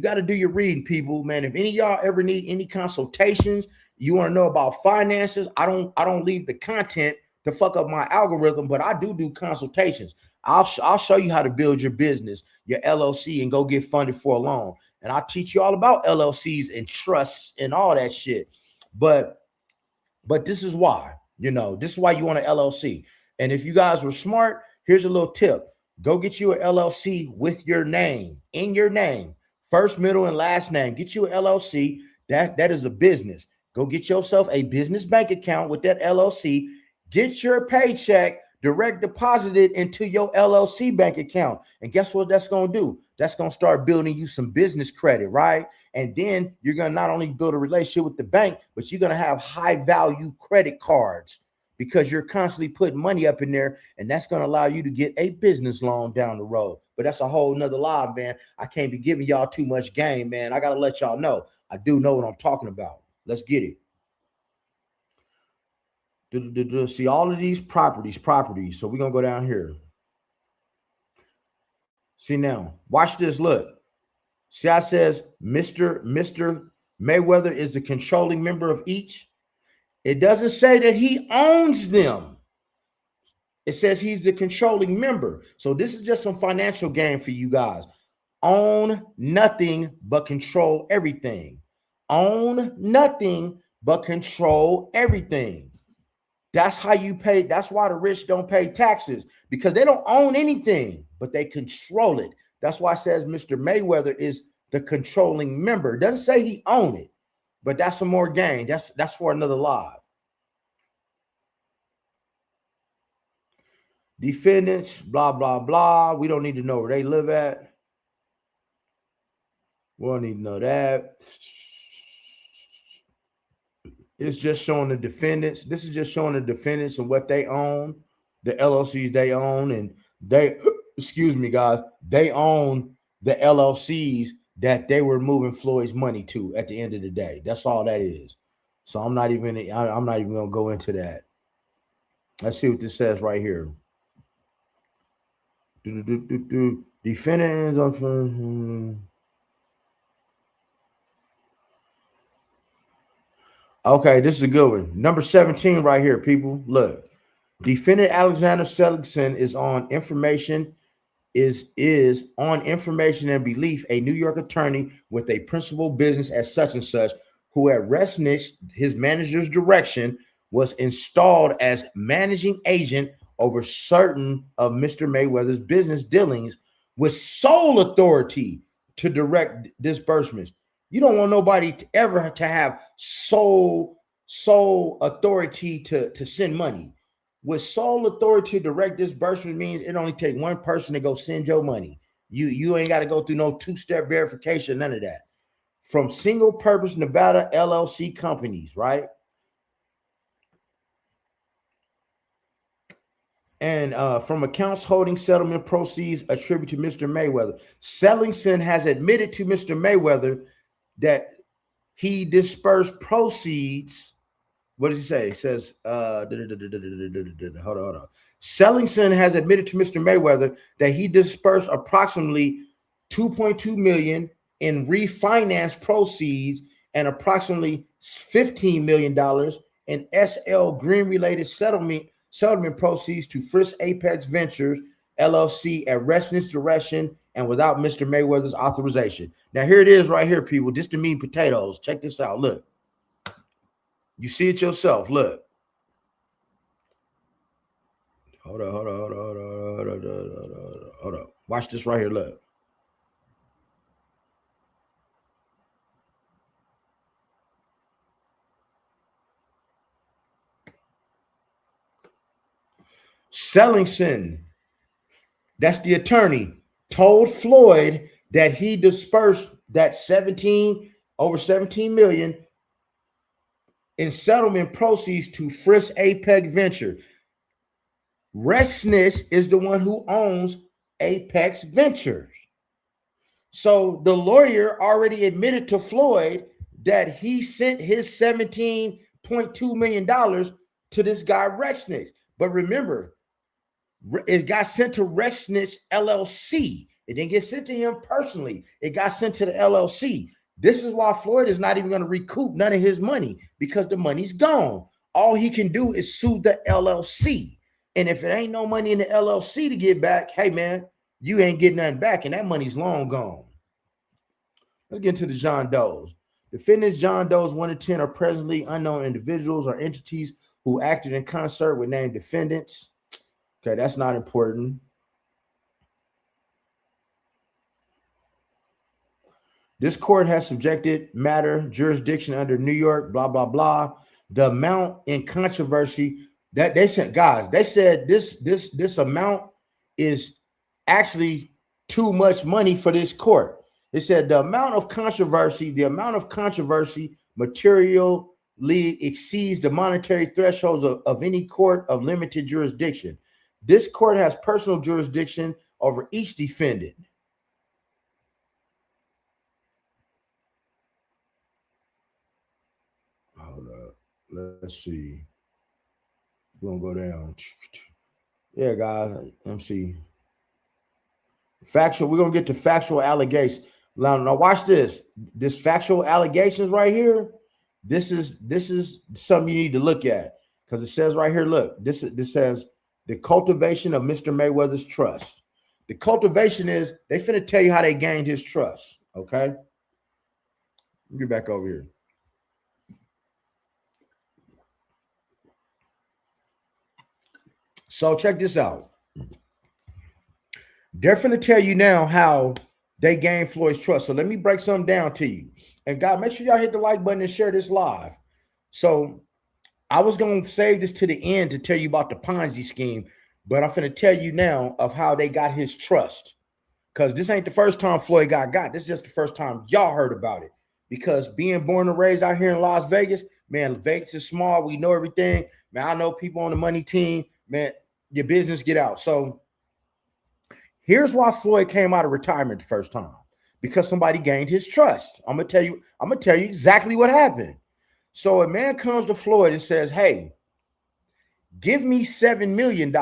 got to do your reading, people, man. If any of y'all ever need any consultations, you want to know about finances, I don't leave the content to fuck up my algorithm, but I do consultations. I'll show you how to build your business, your LLC, and go get funded for a loan. And I'll teach you all about LLCs and trusts and all that shit. But this is why, this is why you want an LLC. And if you guys were smart, here's a little tip. Go get you an LLC with your name, in your name, first, middle, and last name. Get you an LLC. That is a business. Go get yourself a business bank account with that LLC. Get your paycheck direct deposited into your LLC bank account. And guess what that's going to do? That's going to start building you some business credit, right? And then you're going to not only build a relationship with the bank, but you're going to have high value credit cards because you're constantly putting money up in there. And that's going to allow you to get a business loan down the road. But that's a whole nother live, man. I can't be giving y'all too much game, man. I got to let y'all know. I do know what I'm talking about. Let's get it. See all of these properties. So we're going to go down here. See now, watch this. Look. See, I says Mr. Mayweather is the controlling member of each. It doesn't say that he owns them. It says he's the controlling member. So this is just some financial game for you guys. Own nothing but control everything. Own nothing but control everything. That's how you pay. That's why the rich don't pay taxes, because they don't own anything, but they control it. That's why it says Mr. Mayweather is the controlling member. It doesn't say he own it, but that's some more game. That's for another live. Defendants, blah, blah, blah. We don't need to know where they live at. We don't need to know that. It's just showing the defendants. This is just showing the defendants and what they own, the LLCs they own, and they, excuse me, guys, they own the LLCs that they were moving Floyd's money to at the end of the day. That's all that is. So I'm not even going to go into that. Let's see what this says right here. Defendants on. Okay, this is a good one. Number 17 right here, people. Look, defendant Alexander Seligson is on information and belief, a New York attorney with a principal business at such and such, who at Resnick, his manager's direction, was installed as managing agent over certain of Mr. Mayweather's business dealings with sole authority to direct disbursements. You don't want nobody to ever to have sole authority to send money. With sole authority to direct disbursement means it only takes one person to go send your money. You ain't got to go through no two-step verification, none of that. From single purpose Nevada LLC companies, right? And from accounts holding settlement proceeds attributed to Mr. Mayweather. Seligson has admitted to Mr. Mayweather that he dispersed proceeds. What does he say? He says, hold on. Seligson has admitted to Mr. Mayweather that he dispersed approximately $2.2 million in refinance proceeds and approximately $15 million in SL Green related settlement proceeds to Frisk Apex Ventures LLC at Resnick's direction and without Mr. Mayweather's authorization. Now here it is right here, people. Just the meat and potatoes. Check this out. Look. You see it yourself. Look. Hold on. Watch this right here. Look. Seligson, that's the attorney, told Floyd that he dispersed that over 17 million in settlement proceeds to Frisk Apex Venture. Resnick is the one who owns Apex Ventures. So the lawyer already admitted to Floyd that he sent his $17.2 million to this guy Resnick. But remember, it got sent to Resnick's LLC. It didn't get sent to him personally. It got sent to the LLC. This is why Floyd is not even going to recoup none of his money, because the money's gone. All he can do is sue the LLC. And if it ain't no money in the LLC to get back, hey, man, you ain't getting nothing back, and that money's long gone. Let's get into the John Does. Defendants John Does 1 to 10 are presently unknown individuals or entities who acted in concert with named defendants. Okay, that's not important. This court has subjected matter jurisdiction under New York, blah, blah, blah. The amount in controversy that they said, guys, they said this amount is actually too much money for this court. They said the amount of controversy materially exceeds the monetary thresholds of any court of limited jurisdiction. This court has personal jurisdiction over each defendant. Hold up. Let's see. We're going to go down. Yeah, guys. Let me see. Factual. We're going to get to factual allegations. Now watch this. This factual allegations right here. This is something you need to look at, because it says right here, look, this says the cultivation of Mr. Mayweather's trust. The cultivation is they finna tell you how they gained his trust. Okay. Get back over here. So check this out. They're finna tell you now how they gained Floyd's trust. So let me break something down to you. And God, make sure y'all hit the like button and share this live. So I was going to save this to the end to tell you about the Ponzi scheme, but I'm finna tell you now of how they got his trust. Because this ain't the first time Floyd got. This is just the first time y'all heard about it. Because being born and raised out here in Las Vegas, man, Vegas is small. We know everything. Man, I know people on the money team. Man, your business get out. So here's why Floyd came out of retirement the first time. Because somebody gained his trust. I'm gonna tell you exactly what happened. So a man comes to Floyd and says, hey, give me $7 million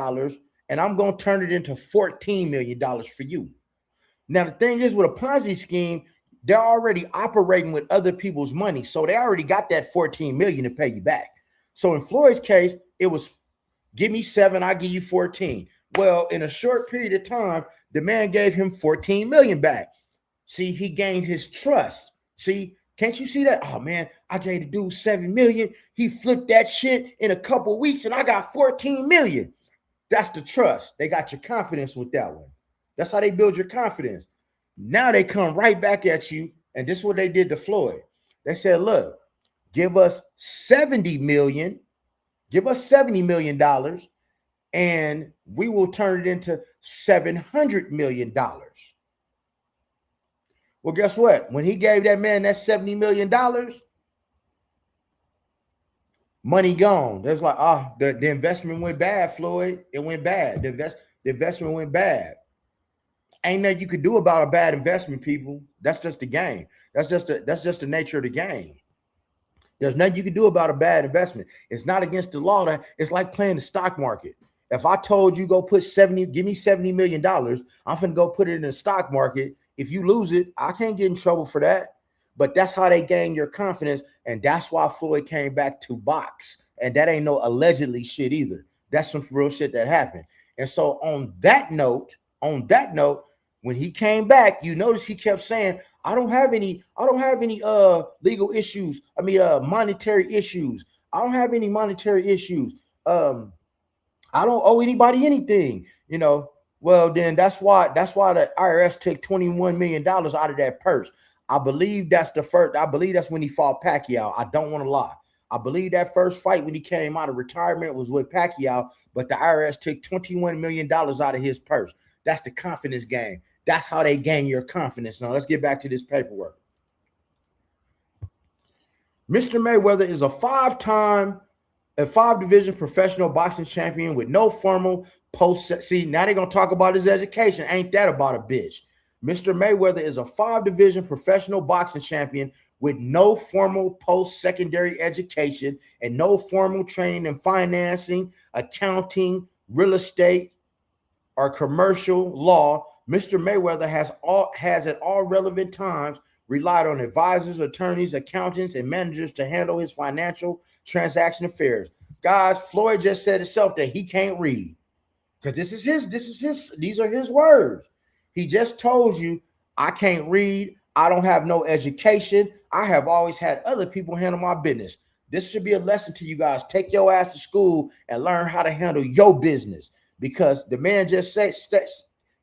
and I'm gonna turn it into $14 million for you. Now, the thing is, with a Ponzi scheme, they're already operating with other people's money. So they already got that $14 million to pay you back. So in Floyd's case, it was give me 7, I give you 14. Well, in a short period of time, the man gave him 14 million back. See, he gained his trust. See, can't you see that? Oh man, I gave the dude 7 million. He flipped that shit in a couple weeks and I got 14 million. That's the trust. They got your confidence with that one. That's how they build your confidence. Now they come right back at you. And this is what they did to Floyd. They said, look, give us 70 million. Give us $70 million and we will turn it into $700 million. Well, guess what? When he gave that man that $70 million, money gone. There's like, the investment went bad, Floyd. It went bad. The investment went bad. Ain't nothing you could do about a bad investment, people. That's just the game. That's just the nature of the game. There's nothing you can do about a bad investment. It's not against the law. It's like playing the stock market. If I told you go put give me $70 million, I'm finna go put it in the stock market. If you lose it, I can't get in trouble for that. But that's how they gain your confidence. And that's why Floyd came back to box. And that ain't no allegedly shit either. That's some real shit that happened. And so on that note, when he came back, you notice he kept saying, I don't have any legal issues. Monetary issues. I don't have any monetary issues. I don't owe anybody anything, Well, then that's why the IRS took $21 million out of that purse. I believe that's when he fought Pacquiao. I don't want to lie. I believe that first fight when he came out of retirement was with Pacquiao, but the IRS took $21 million out of his purse. That's the confidence game. That's how they gain your confidence. Now let's get back to this paperwork. Mr. Mayweather is a 5-division professional boxing champion with no formal post. See, now they're going to talk about his education. Ain't that about a bitch? Mr. Mayweather is a 5-division professional boxing champion with no formal post-secondary education and no formal training in financing, accounting, real estate, or commercial law. Mr. Mayweather has at all relevant times relied on advisors, attorneys, accountants, and managers to handle his financial transaction affairs. Guys, Floyd just said himself that he can't read. Because these are his words. He just told you, I can't read, I don't have no education. I have always had other people handle my business. This should be a lesson to you guys. Take your ass to school and learn how to handle your business, because the man just said,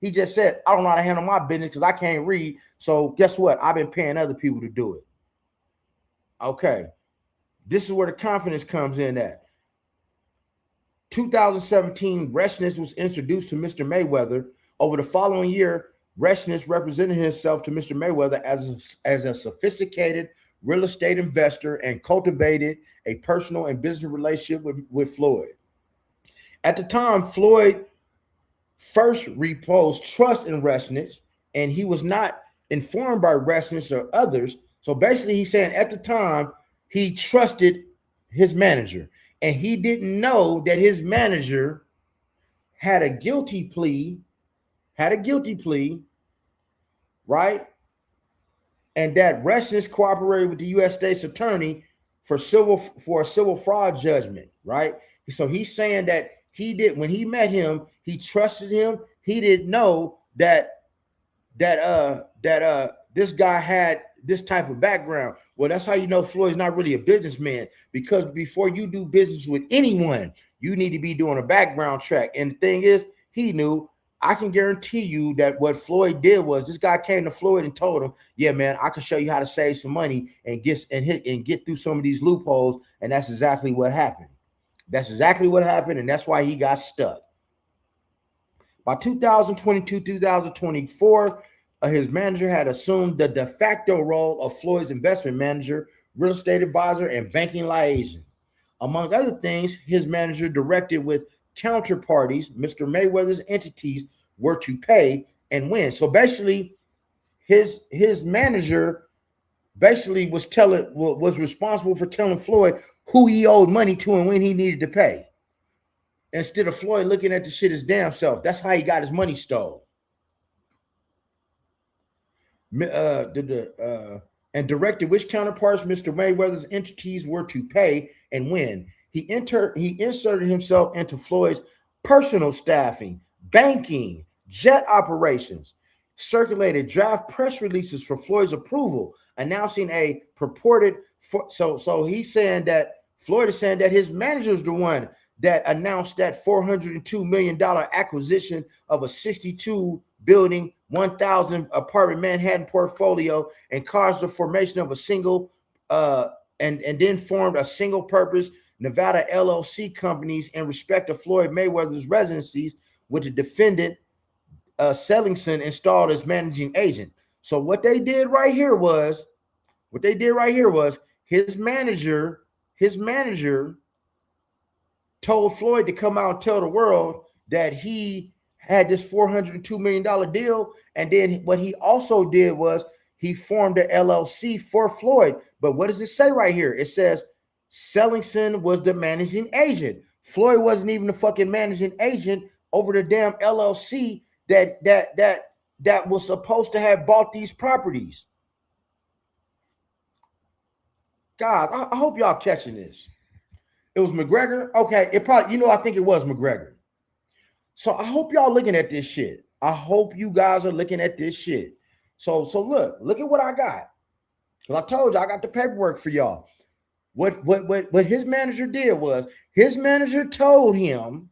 he just said, I don't know how to handle my business because I can't read. So guess what? I've been paying other people to do it. Okay. This is where the confidence comes in at. 2017, Reshness was introduced to Mr. Mayweather. Over the following year, Reshness represented himself to Mr. Mayweather as a sophisticated real estate investor and cultivated a personal and business relationship with Floyd. At the time, Floyd first reposed trust in Reshness, and he was not informed by Reshness or others. So basically, he's saying at the time, he trusted his manager, and he didn't know that his manager had a guilty plea, right? And that Reshness cooperated with the U.S. State's Attorney for a civil fraud judgment, right? So he's saying that when he met him, he trusted him. He didn't know that this guy had this type of background. Well, that's how you know Floyd's not really a businessman, because before you do business with anyone, you need to be doing a background check. And the thing is, he knew. I can guarantee you that what Floyd did was, this guy came to Floyd and told him, yeah, man, I can show you how to save some money and get through some of these loopholes. And that's exactly what happened. And that's why he got stuck. By 2022, 2024, his manager had assumed the de facto role of Floyd's investment manager, real estate advisor, and banking liaison. Among other things, his manager directed with counterparties Mr. Mayweather's entities were to pay and when. So basically, his manager basically was responsible for telling Floyd who he owed money to and when he needed to pay, instead of Floyd looking at the shit his damn self. That's how he got his money stolen. And directed which counterparts Mr. Mayweather's entities were to pay and when. He inserted himself into Floyd's personal staffing, banking, jet operations, circulated draft press releases for Floyd's approval, announcing a purported. So he's saying that Floyd is saying that his manager is the one that announced that $402 million acquisition of a 62 building, 1,000 apartment Manhattan portfolio, and caused the formation of a single and then formed a single purpose Nevada LLC companies in respect of Floyd Mayweather's residencies, with the defendant Sellingson installed as managing agent. So what they did right here was his manager told Floyd to come out and tell the world that he had this $402 million deal. And then what he also did was he formed an LLC for Floyd. But what does it say right here? It says Sellingson was the managing agent. Floyd wasn't even the fucking managing agent over the damn LLC that was supposed to have bought these properties. God, I hope y'all catching this. It was McGregor. Okay, it probably, I think it was McGregor. So I hope y'all looking at this shit. I hope you guys are looking at this shit. So look at what I got. Because I told you I got the paperwork for y'all. What his manager did was his manager told him,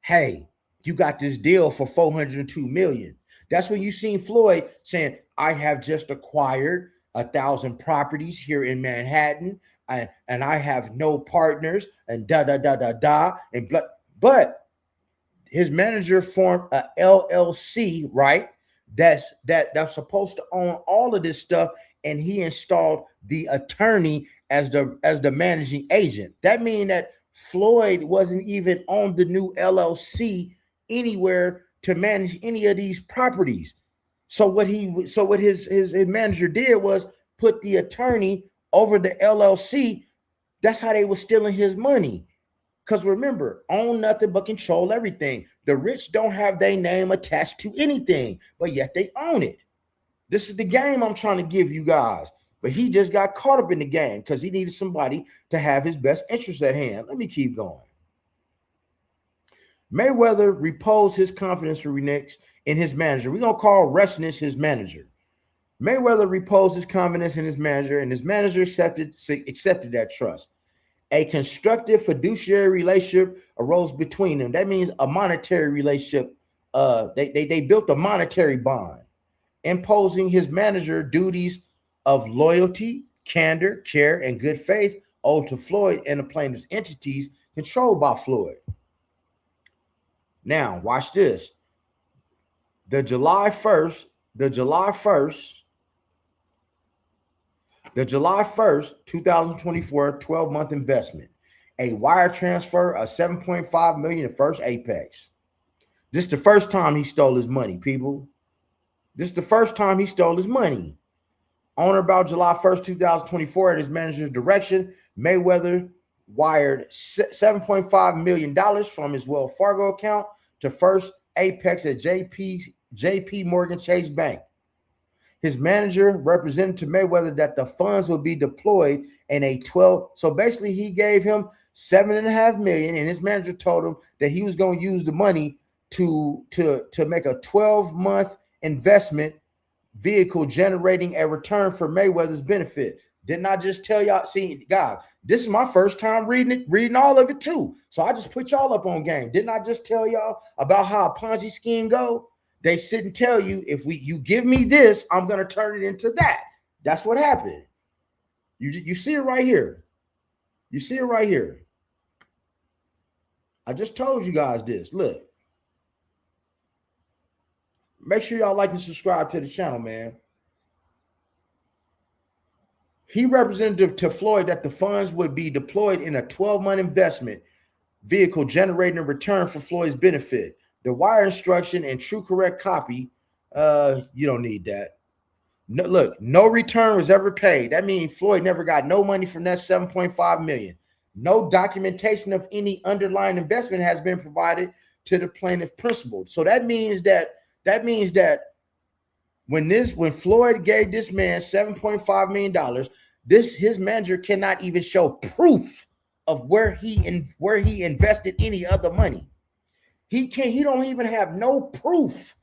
hey, you got this deal for $402 million. That's when you seen Floyd saying, I have just acquired 1,000 properties here in Manhattan, and I have no partners, and and blah. But his manager formed a LLC, right? That's supposed to own all of this stuff, and he installed the attorney as the managing agent. That means that Floyd wasn't even on the new LLC anywhere to manage any of these properties. So what his manager did was put the attorney over the LLC. That's how they were stealing his money. Because remember, own nothing but control everything. The rich don't have their name attached to anything, but yet they own it. This is the game I'm trying to give you guys. But he just got caught up in the game because he needed somebody to have his best interests at hand. Let me keep going. Mayweather reposed his confidence for Renix in his manager. We're going to call Rushness his manager. Mayweather reposed his confidence in his manager, and his manager accepted that trust. A constructive fiduciary relationship arose between them. That means a monetary relationship. They built a monetary bond, imposing his manager duties of loyalty, candor, care, and good faith owed to Floyd and the plaintiff's entities controlled by Floyd. Now, watch this. The July 1st, 2024 12-month investment, a wire transfer of $7.5 million in First Apex. This is the first time he stole his money, people. This is the first time he stole his money. On or about July 1st, 2024, at his manager's direction, Mayweather wired $7.5 million from his Wells Fargo account to First Apex at JP Morgan Chase Bank. His manager represented to Mayweather that the funds would be deployed in a 12. So basically, he gave him $7.5 million, and his manager told him that he was going to use the money to make a 12-month investment vehicle generating a return for Mayweather's benefit. Didn't I just tell y'all? See, guys, this is my first time reading all of it too. So I just put y'all up on game. Didn't I just tell y'all about how a Ponzi scheme go? They sit and tell you, if you give me this, I'm going to turn it into that. That's what happened. You see it right here. You see it right here. I just told you guys this. Look. Make sure y'all like and subscribe to the channel, man. He represented to Floyd that the funds would be deployed in a 12-month investment vehicle generating a return for Floyd's benefit. The wire instruction and true correct copy, you don't need that. No, look, no return was ever paid. That means Floyd never got no money from that $7.5 million. No documentation of any underlying investment has been provided to the plaintiff principal. So that means that when Floyd gave this man $7.5 million, his manager cannot even show proof of where he invested any other money. He don't even have no proof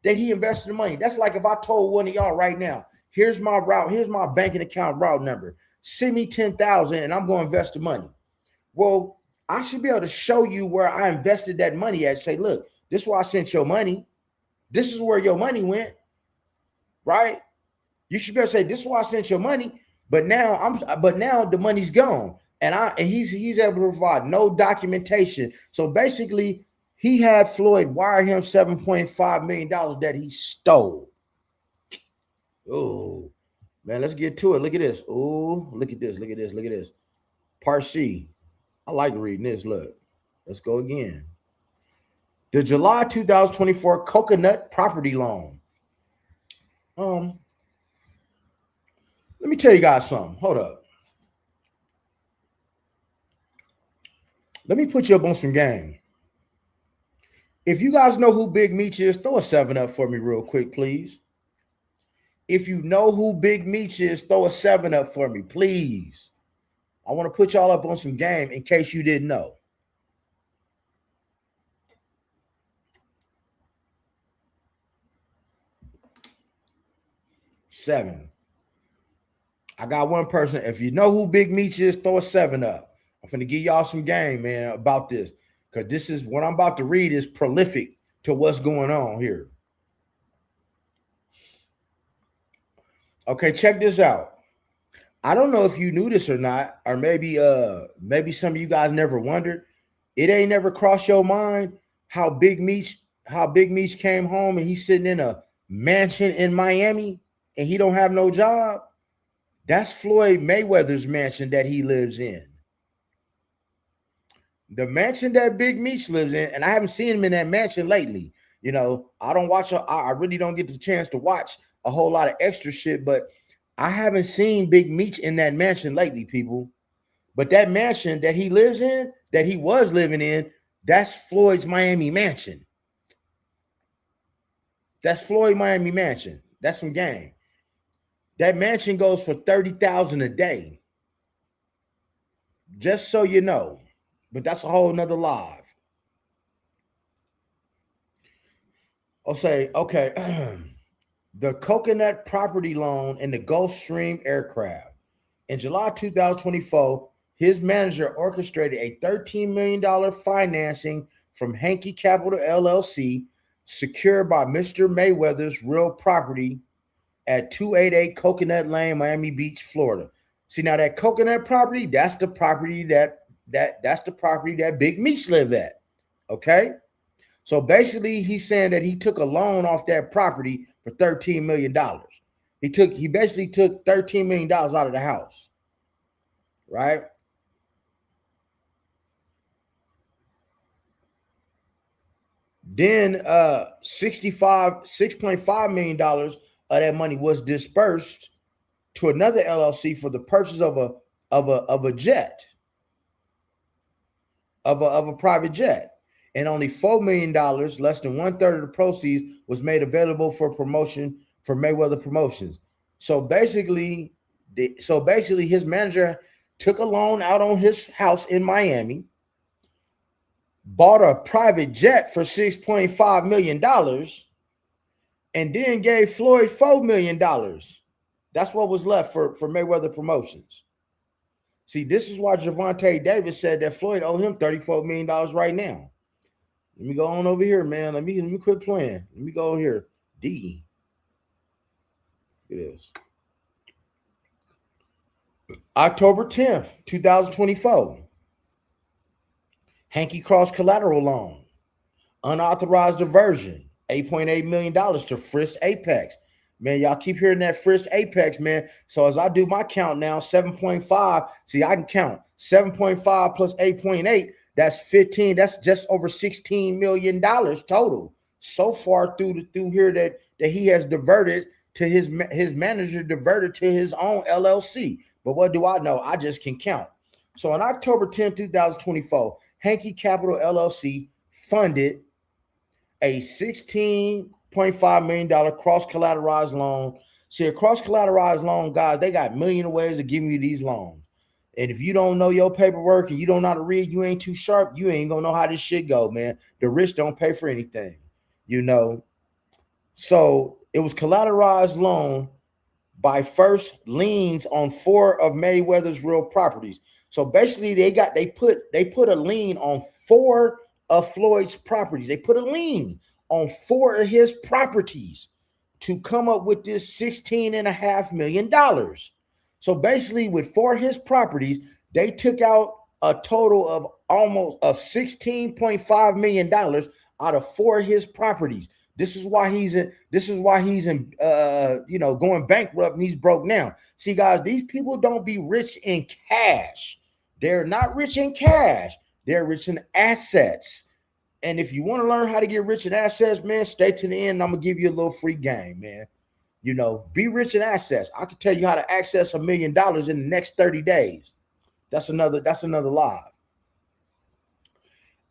that he invested the money. That's like if I told one of y'all right now, here's my route, here's my banking account route number. Send me $10,000 and I'm going to invest the money. Well, I should be able to show you where I invested that money at. Say, look, this is where I sent your money. This is where your money went, right? You should be able to say, this is where I sent your money, but now the money's gone. And he's able to provide no documentation. So basically, he had Floyd wire him $7.5 million that he stole. Oh, man, let's get to it. Look at this. Oh, look at this. Look at this. Look at this. Part C. I like reading this. Look, let's go again. The July 2024 coconut property loan. Let me tell you guys something. Hold up. Let me put you up on some game. If you guys know who Big Meech is, throw a 7 up for me real quick, please. If you know who Big Meech is, throw a 7 up for me, please. I want to put y'all up on some game in case you didn't know. Seven. I got one person. If you know who Big Meech is, throw a 7 up. I'm finna give y'all some game, man, about this. Because this is what I'm about to read is prolific to what's going on here. Okay, check this out. I don't know if you knew this or not, or maybe some of you guys never wondered. It ain't never crossed your mind how Big Meech came home and he's sitting in a mansion in Miami and he don't have no job. That's Floyd Mayweather's mansion that he lives in. The mansion that Big Meech lives in, and I haven't seen him in that mansion lately. You know, I really don't get the chance to watch a whole lot of extra shit, but I haven't seen Big Meech in that mansion lately, people. But that mansion that he lives in, that he was living in, that's Floyd's Miami mansion. That's Floyd Miami mansion. That's some game. That mansion goes for $30,000 a day. Just so you know. But that's a whole nother live. I'll say, okay, the Coconut property loan and the Gulfstream aircraft. In July 2024, his manager orchestrated a $13 million financing from Hankey Capital LLC, secured by Mr. Mayweather's real property at 288 Coconut Lane, Miami Beach, Florida. See, now that Coconut property, that's the property that's the property that Big Meech live at. Okay? So basically, he's saying that he took a loan off that property for $13 million. He basically took $13 million out of the house, right? Then 6.5 million dollars of that money was dispersed to another LLC for the purchase of a jet, of a private jet. And only $4 million, less than one third of the proceeds, was made available for promotion for Mayweather Promotions. So basically, his manager took a loan out on his house in Miami, bought a private jet for $6.5 million, and then gave Floyd $4 million. That's what was left for Mayweather Promotions. See, this is why Gervonta Davis said that Floyd owed him $34 million right now. Let me go on over here, man. Let me quit playing. Let me go over here. D. It is October 10th, 2024. Hanky Cross collateral loan. Unauthorized diversion. $8.8 million to Frisk Apex. Man, y'all keep hearing that Frisk Apex, man. So as I do my count now, 7.5. See, I can count 7.5 plus 8.8. That's 15. That's just over $16 million total so far through here that he has diverted to his manager, diverted to his own LLC. But what do I know? I just can count. So on October 10, 2024, Hankey Capital LLC funded a $16.5 million cross-collateralized loan. See, a cross-collateralized loan, guys, they got millions of ways of giving you these loans. And if you don't know your paperwork and you don't know how to read, you ain't too sharp, you ain't gonna know how this shit go, man. The rich don't pay for anything, you know. So it was collateralized loan by first liens on 4 of Mayweather's real properties. So basically, they put a lien on 4 of Floyd's properties. They put a lien on 4 of his properties to come up with this $16.5 million. So basically, with 4 of his properties, they took out a total of almost of $16.5 million out of 4 of his properties. This is why he's in. Going bankrupt and he's broke now. See, guys, these people don't be rich in cash. They're not rich in cash. They're rich in assets. And if you want to learn how to get rich in assets, man, stay to the end. I'm gonna give you a little free game, man. Be rich in assets. I can tell you how to access $1 million in the next 30 days. That's another live.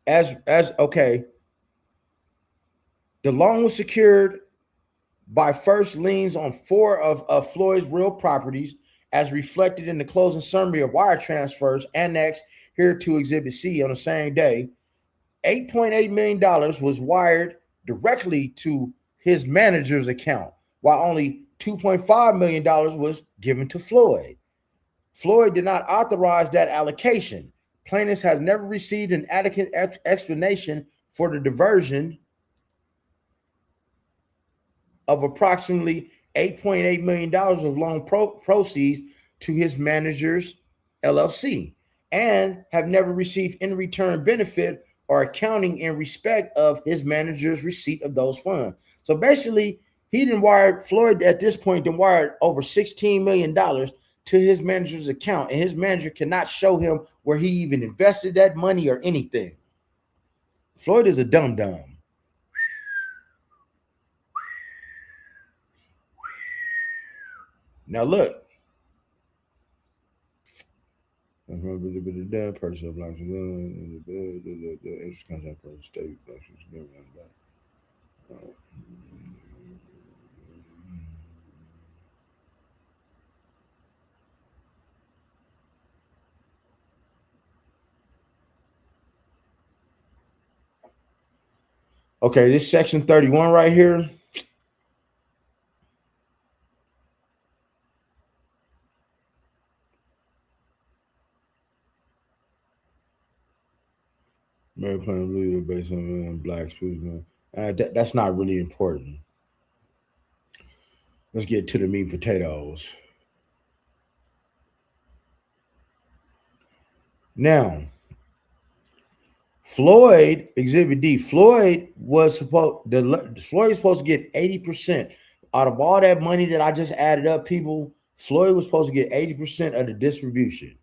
As okay. The loan was secured by first liens on 4 of Floyd's real properties, as reflected in the closing summary of wire transfers annexed here to Exhibit C on the same day. $8.8 million was wired directly to his manager's account, while only $2.5 million was given to Floyd. Floyd did not authorize that allocation. Plaintiff has never received an adequate explanation for the diversion of approximately $8.8 million of loan proceeds to his manager's LLC, and have never received any return benefit or accounting in respect of his manager's receipt of those funds. So basically, Floyd at this point wired over $16 million to his manager's account, and his manager cannot show him where he even invested that money or anything. Floyd is a dum-dum. Now look. Personal blacks, interest contract for state blacks. Okay, this section 31 right here. Mary playing blue based on black speakers. That's not really important. Let's get to the meat and potatoes. Now, Floyd, Exhibit D. Floyd was supposed to get 80% out of all that money that I just added up. People, Floyd was supposed to get 80% of the distribution.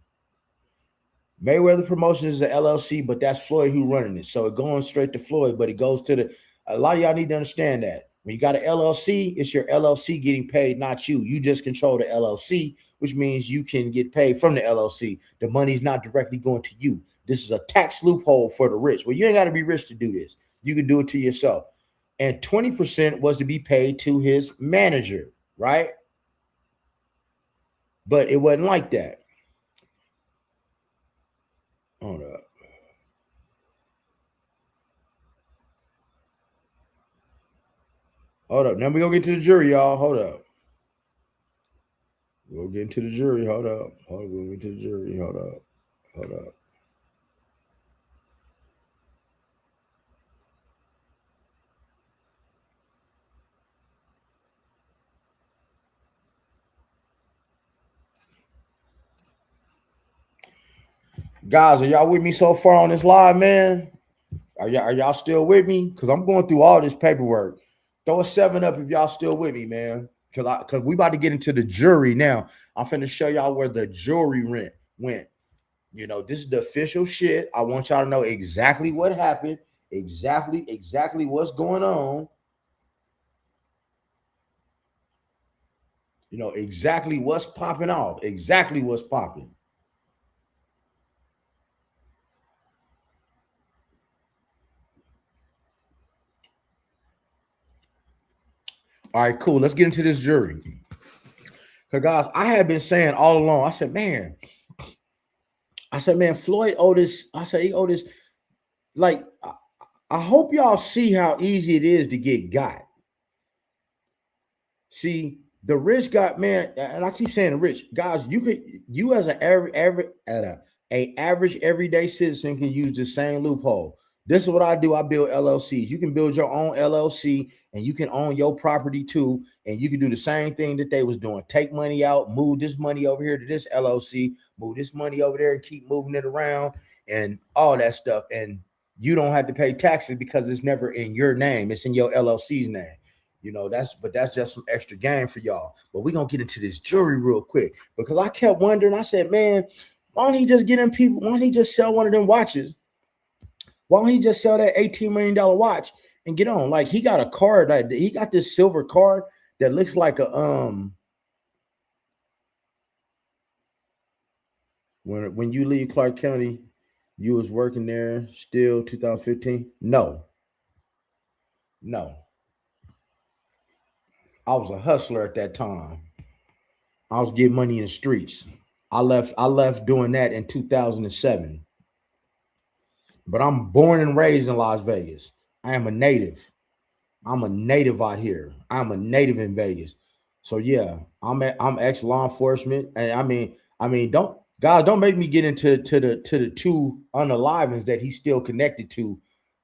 Mayweather Promotions is an LLC, but that's Floyd who running it. So it going straight to Floyd, but it goes to the. A lot of y'all need to understand that when you got an LLC, it's your LLC getting paid, not you. You just control the LLC, which means you can get paid from the LLC. The money's not directly going to you. This is a tax loophole for the rich. Well, you ain't got to be rich to do this. You can do it to yourself. And 20% was to be paid to his manager, right? But it wasn't like that. Hold up. Hold up. Now we're going to get to the jury, y'all. Hold up. We'll get into the jury. Hold up. We'll get to the jury. Hold up. Guys, are y'all with me so far on this live, man? Are y'all still with me? Because I'm going through all this paperwork. Throw a 7 up if y'all still with me, man. Because we about to get into the jury now. I'm finna show y'all where the jury went. You know, this is the official shit. I want y'all to know exactly what happened, exactly what's going on. You know, exactly what's popping off, exactly what's popping. All right, cool. Let's get into this jury. Because, guys, I had been saying all along, I said, man, Floyd owed this. I said, he owed this. Like, I hope y'all see how easy it is to get got. See, the rich got, man, and I keep saying the rich. Guys, you as an average everyday citizen can use the same loophole. This is what I do. I build LLCs. You can build your own LLC and you can own your property too. And you can do the same thing that they was doing. Take money out, move this money over here to this LLC, move this money over there and keep moving it around and all that stuff. And you don't have to pay taxes because it's never in your name. It's in your LLC's name. You know, that's just some extra game for y'all. But we're gonna get into this jury real quick because I kept wondering. I said, man, why don't he just get in people? Why don't he just sell one of them watches? Why don't he just sell that $18 million watch and get on? Like he got a card, like he got this silver card that looks like a when you leave Clark County, you was working there still 2015? No. I was a hustler at that time. I was getting money in the streets. I left doing that in 2007. But I'm born and raised in Las Vegas. I am a native. I'm a native out here. I'm a native in Vegas. So yeah, I'm ex law enforcement, and I mean, don't make me get into the two unalivings that he's still connected to.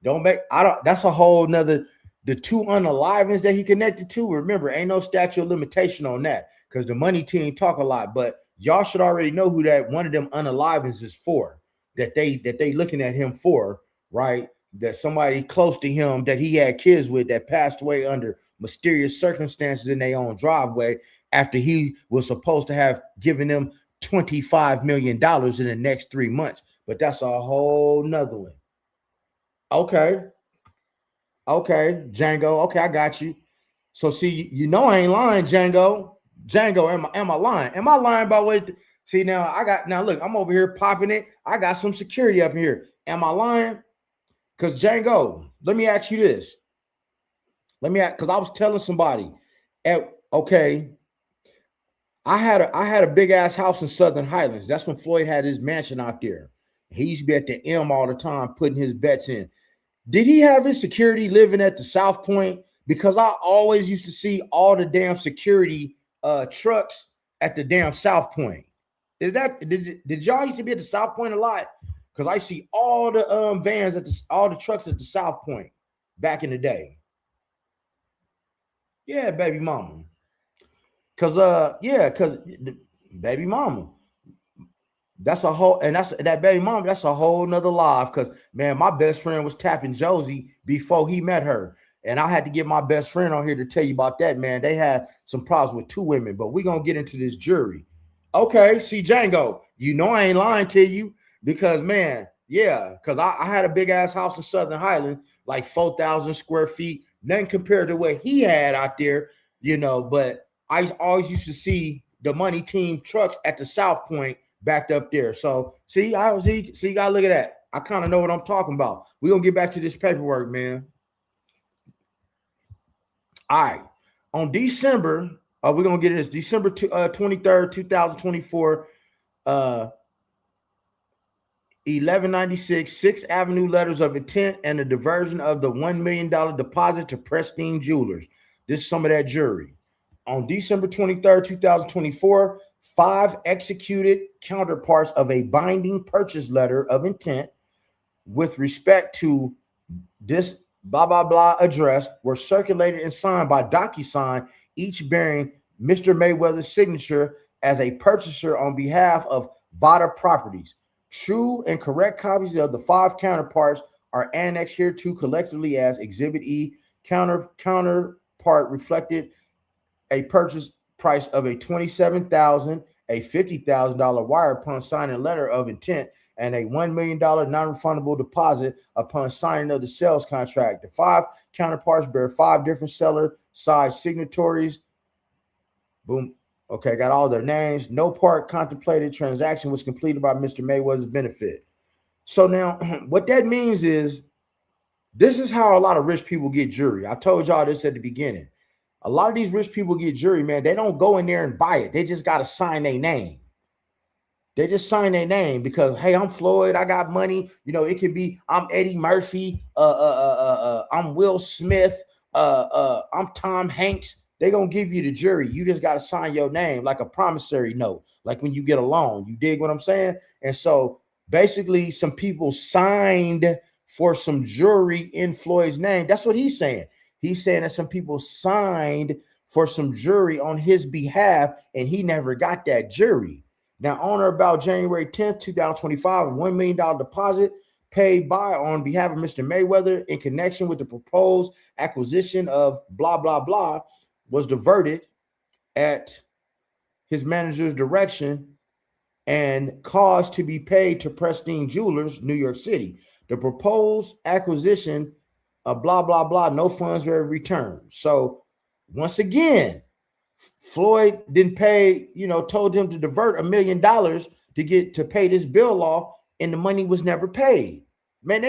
That's a whole nother. The two unalivings that he connected to. Remember, ain't no statute of limitation on that because the money team talk a lot. But y'all should already know who that one of them unalivings is for. That they looking at him for, right? That somebody close to him that he had kids with that passed away under mysterious circumstances in their own driveway after he was supposed to have given them $25 million in the next 3 months. But that's a whole nother one. Okay, Django. Okay, I got you. So see, you know I ain't lying, Django. Am I lying? Am I lying about what? See, now look, I'm over here popping it. I got some security up here. Am I lying? Because Django, let me ask you this. Because I was telling somebody, okay, I had a big ass house in Southern Highlands. That's when Floyd had his mansion out there. He used to be at the M all the time, putting his bets in. Did he have his security living at the South Point? Because I always used to see all the damn security trucks at the damn South Point. Is that did y'all used to be at the South Point a lot? Because I see all the vans at all the trucks at the South Point back in the day. Yeah, baby mama. Cause baby mama. That's a whole, and that's that baby mama. That's a whole nother life. Cause man, my best friend was tapping Josie before he met her, and I had to get my best friend on here to tell you about that. Man, they had some problems with two women, but we're gonna get into this jury. Okay, see Django, you know I ain't lying to you because man, yeah, because I had a big ass house in Southern Highland, like 4,000 square feet, nothing compared to what he had out there, But I always used to see the money team trucks at the South Point backed up there. So see, you gotta look at that. I kind of know what I'm talking about. We're gonna get back to this paperwork, man. All right. On December, we're gonna get this December 23rd, 2024, 1196, 6th Avenue letters of intent and the diversion of the $1 million deposit to Pristine Jewelers. This is some of that jury. On December 23rd, 2024, 5 executed counterparts of a binding purchase letter of intent with respect to this blah, blah, blah address were circulated and signed by DocuSign, each bearing Mr. Mayweather's signature as a purchaser on behalf of Vada Properties. True and correct copies of the 5 counterparts are annexed hereto collectively as Exhibit E. Counterpart reflected a purchase price of a $27,000, a $50,000 wire upon signing letter of intent, and a $1 million non-refundable deposit upon signing of the sales contract. The 5 counterparts bear 5 different seller size signatories. Boom. Okay, got all their names. No part contemplated transaction was completed by Mr. Mayweather's benefit. So now what that means is this is how a lot of rich people get jury. I told y'all this at the beginning. A lot of these rich people get jury, man. They don't go in there and buy it. They just got to sign their name. They just sign their name because, hey, I'm Floyd. I got money. It could be I'm Eddie Murphy. I'm Will Smith. I'm Tom Hanks. They're going to give you the jury. You just got to sign your name like a promissory note, like when you get a loan. You dig what I'm saying? And so basically some people signed for some jury in Floyd's name. That's what he's saying. He's saying that some people signed for some jury on his behalf, and he never got that jury. Now, on or about January 10th, 2025, a $1 million deposit paid by on behalf of Mr. Mayweather in connection with the proposed acquisition of blah, blah, blah was diverted at his manager's direction and caused to be paid to Pristine Jewelers, New York City. The proposed acquisition of blah, blah, blah, no funds were returned. So once again, Floyd didn't pay, told him to divert $1 million to pay this bill off, and the money was never paid. Man,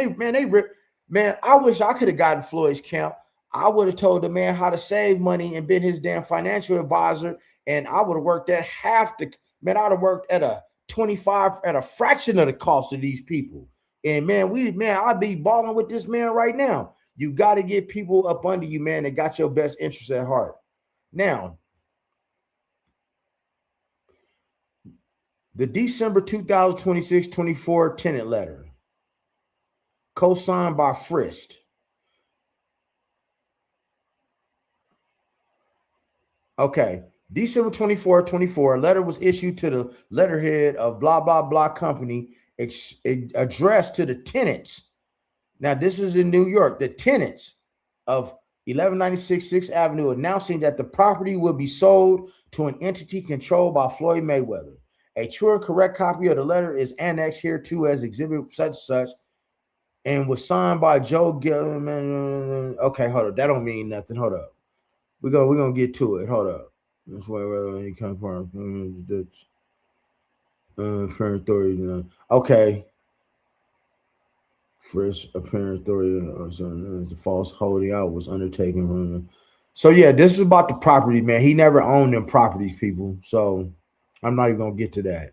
I wish I could have gotten Floyd's camp. I would have told the man how to save money and been his damn financial advisor, and I would have worked at I'd have worked at a fraction of the cost of these people. And I'd be balling with this man right now. You got to get people up under you, man, that got your best interests at heart. Now, the December 2026-24 tenant letter, co-signed by Frist. Okay, December 24, a letter was issued to the letterhead of blah, blah, blah company addressed to the tenants. Now, this is in New York. The tenants of 1196 6th Avenue announcing that the property will be sold to an entity controlled by Floyd Mayweather. A true and correct copy of the letter is annexed here too as exhibit such and was signed by Joe Gilman. Okay, hold up. That don't mean nothing. Hold up. We're gonna get to it. Hold up. That's why any kind of part. Okay. First apparent authority or something. The false holding out was undertaken from. So yeah, this is about the property, man. He never owned them properties, people. So I'm not even gonna get to that.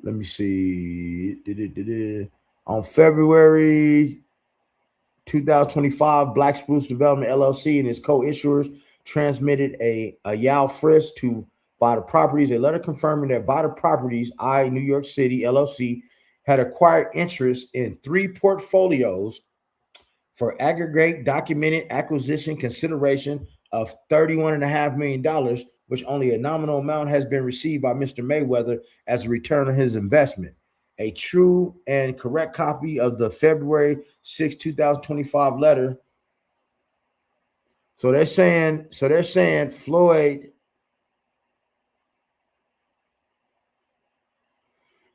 Let me see. On February 2025, Black Spruce Development LLC and its co-issuers transmitted a Yao Frisk to Vita Properties, a letter confirming that Vita Properties, New York City LLC, had acquired interest in 3 portfolios for aggregate documented acquisition consideration of $31.5 million, which only a nominal amount has been received by Mr. Mayweather as a return on his investment. A true and correct copy of the February 6, 2025 letter. So they're saying Floyd.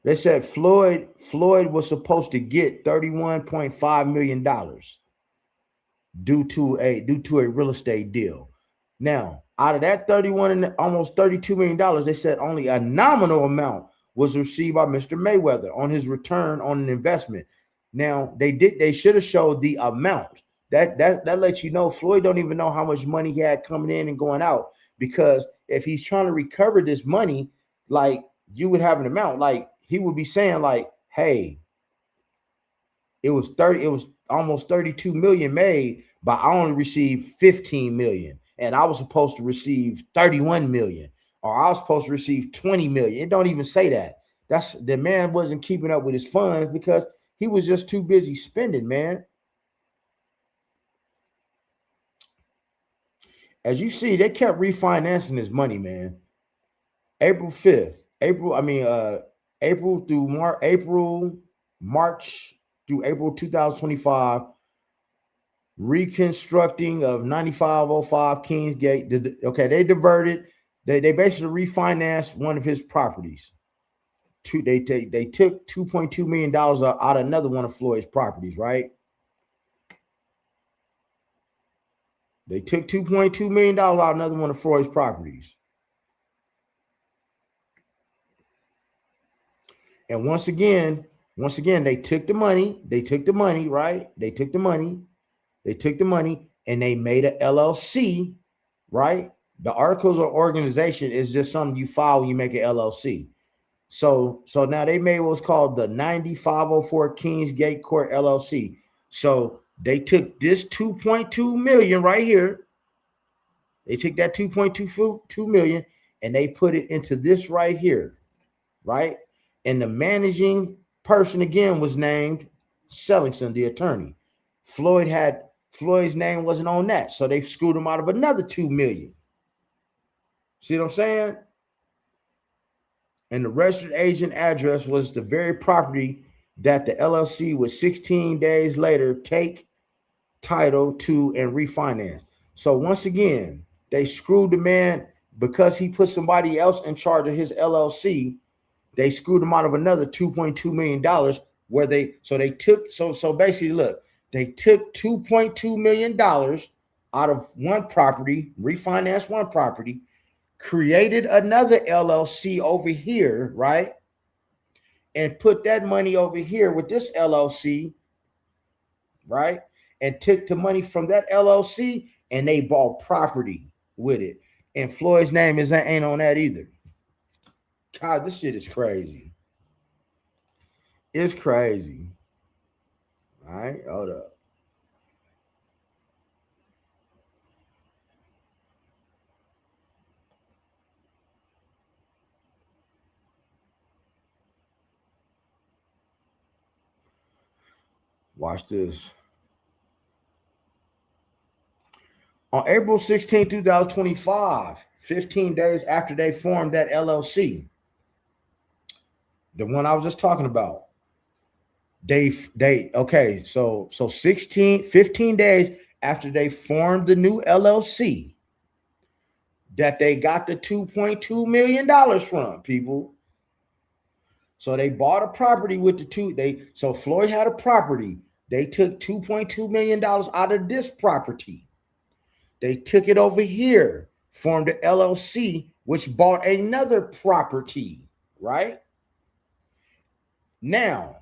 They said Floyd was supposed to get $31.5 million due to a real estate deal. Now, out of that 31 and almost $32 million, they said only a nominal amount was received by Mr. Mayweather on his return on an investment. Now, they should have showed the amount. That lets you know Floyd don't even know how much money he had coming in and going out, because if he's trying to recover this money, like, you would have an amount, like he would be saying like, hey, it was almost 32 million made, but I only received 15 million and I was supposed to receive 31 million, or I was supposed to receive 20 million. It don't even say that. That's the man wasn't keeping up with his funds because he was just too busy spending, man. As you see, they kept refinancing his money, man. April March through April 2025, reconstructing of 9505 Kingsgate. Okay, they diverted. They basically refinanced one of his properties. They took $2.2 million out of another one of Floyd's properties, right? They took $2.2 million out of another one of Floyd's properties. And once again, they took the money. They took the money, right? They took the money and they made an LLC, right? The articles of organization is just something you file when you make an LLC. So now they made what's called the 9504 Kingsgate Court LLC. So they took this 2.2 million right here. They took that 2.2 million and they put it into this right here, right? And the managing person again was named Sellingson, the attorney. Floyd's name wasn't on that, so they screwed him out of another 2 million. See what I'm saying? And the registered agent address was the very property that the LLC would 16 days later take title to and refinance. So once again, they screwed the man because he put somebody else in charge of his LLC. They screwed him out of another $2.2 million where they basically, look, they took $2.2 million out of one property, refinanced one property, created another LLC over here, right? And put that money over here with this LLC, right? And took the money from that LLC and they bought property with it. And Floyd's name ain't on that either. God, this shit is crazy. It's crazy. All right, hold up. Watch this. On April 16, 2025, 15 days after they formed that LLC, the one I was just talking about, so 15 days after they formed the new LLC that they got the $2.2 million from, people. So they bought a property with so Floyd had a property. They took $2.2 million out of this property. They took it over here, formed an LLC, which bought another property, right? Now,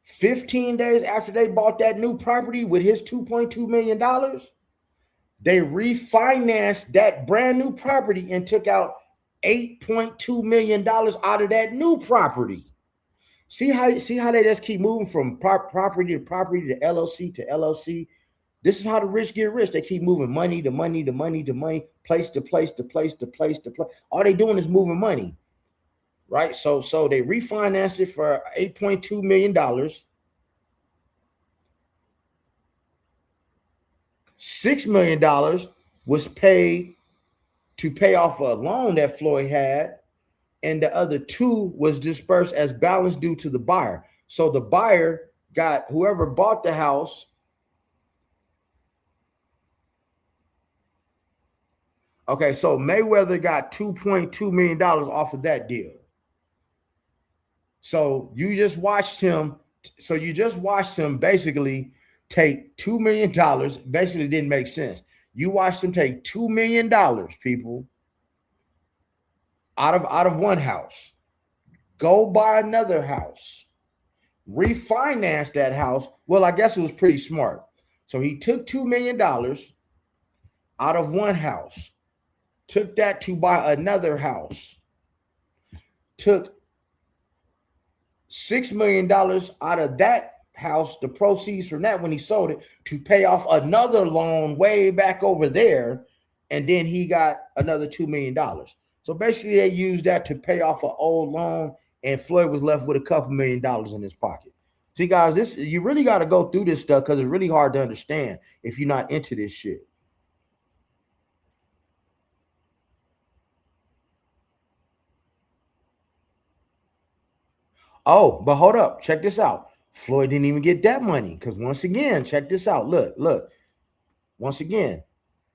15 days after they bought that new property with his $2.2 million, they refinanced that brand new property and took out $8.2 million out of that new property. See how they just keep moving from property to property to LLC to LLC. This is how the rich get rich. They keep moving money to money to money to money, place to place to place to place to place. All they doing is moving money, right? So they refinanced it for $8.2 million. $6 million was paid to pay off a loan that Floyd had, and the other two was dispersed as balance due to the buyer. So the buyer got whoever bought the house. Okay, so Mayweather got $2.2 million off of that deal. So you just watched him. So you just watched him basically take $2 million. Basically, didn't make sense. You watched him take $2 million, people, out of one house, go buy another house, refinance that house. Well, I guess it was pretty smart. So he took $2 million out of one house, took that to buy another house, took $6 million out of that house, the proceeds from that when he sold it, to pay off another loan way back over there, and then he got another $2 million. So basically, they used that to pay off an old loan, and Floyd was left with a couple $1 million in his pocket. See, guys, this you really got to go through this stuff because it's really hard to understand if you're not into this shit. Oh, but hold up. Check this out. Floyd didn't even get that money because once again, check this out. Look. Once again,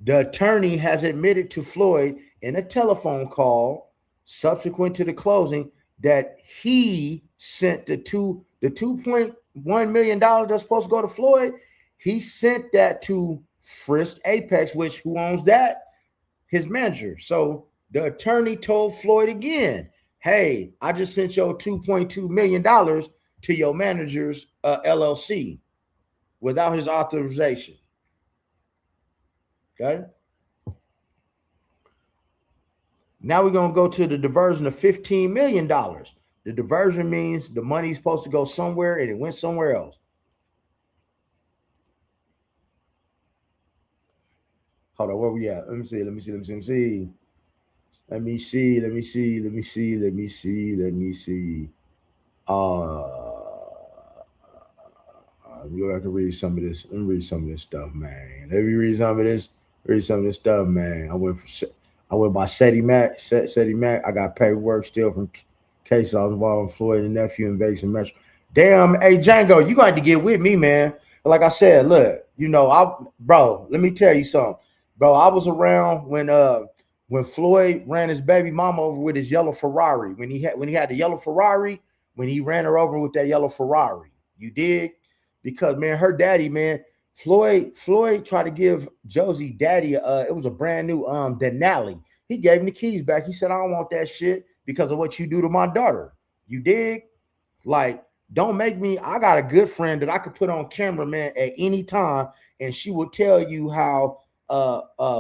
the attorney has admitted to Floyd in a telephone call subsequent to the closing that he sent the $2.1 million that's supposed to go to Floyd. He sent that to Frisk Apex, which who owns that? His manager. So the attorney told Floyd again, hey, I just sent your $2.2 million to your manager's LLC without his authorization. Okay. Now we're going to go to the diversion of $15 million. The diversion means the money's supposed to go somewhere and it went somewhere else. Hold on, where we at? Let me see. You have to read some of this. Let me read some of this stuff, man. Let me read some of this. Read some of this stuff, man. I went by Seti Mac. Seti Mac. I got paperwork still from cases I was involved with Floyd and nephew in Vegas and Metro. Damn, hey Django, you got to get with me, man. Like I said, look, bro, let me tell you something. Bro, I was around when Floyd ran his baby mama over with his yellow Ferrari. When he had the yellow Ferrari, when he ran her over with that yellow Ferrari. You dig? Because man, her daddy, man, Floyd tried to give Josie daddy it was a brand new Denali. He gave him the keys back. He said, I don't want that shit because of what you do to my daughter. You dig? Like, don't make me. I got a good friend that I could put on camera, man, at any time, and she would tell you how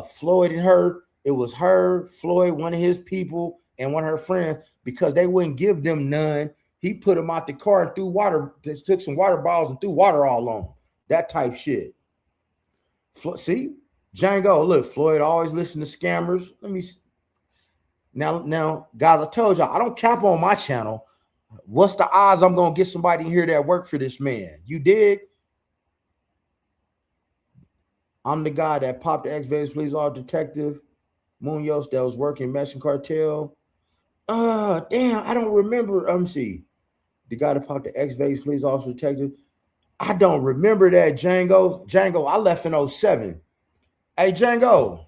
Floyd and her, it was her, Floyd, one of his people, and one of her friends, because they wouldn't give them none. He put them out the car and threw water, took some water bottles and threw water all on them. That type shit. See, Django, look, Floyd always listen to scammers. Let me see. Now, guys, I told y'all, I don't cap on my channel. What's the odds I'm going to get somebody in here that work for this man? You dig? I'm the guy that popped the ex-Vegas police officer detective Munoz that was working Mexican cartel. Damn, I don't remember. Let me see. The guy that popped the ex-Vegas police officer detective. I don't remember that, Django. I left in 07. Hey, Django,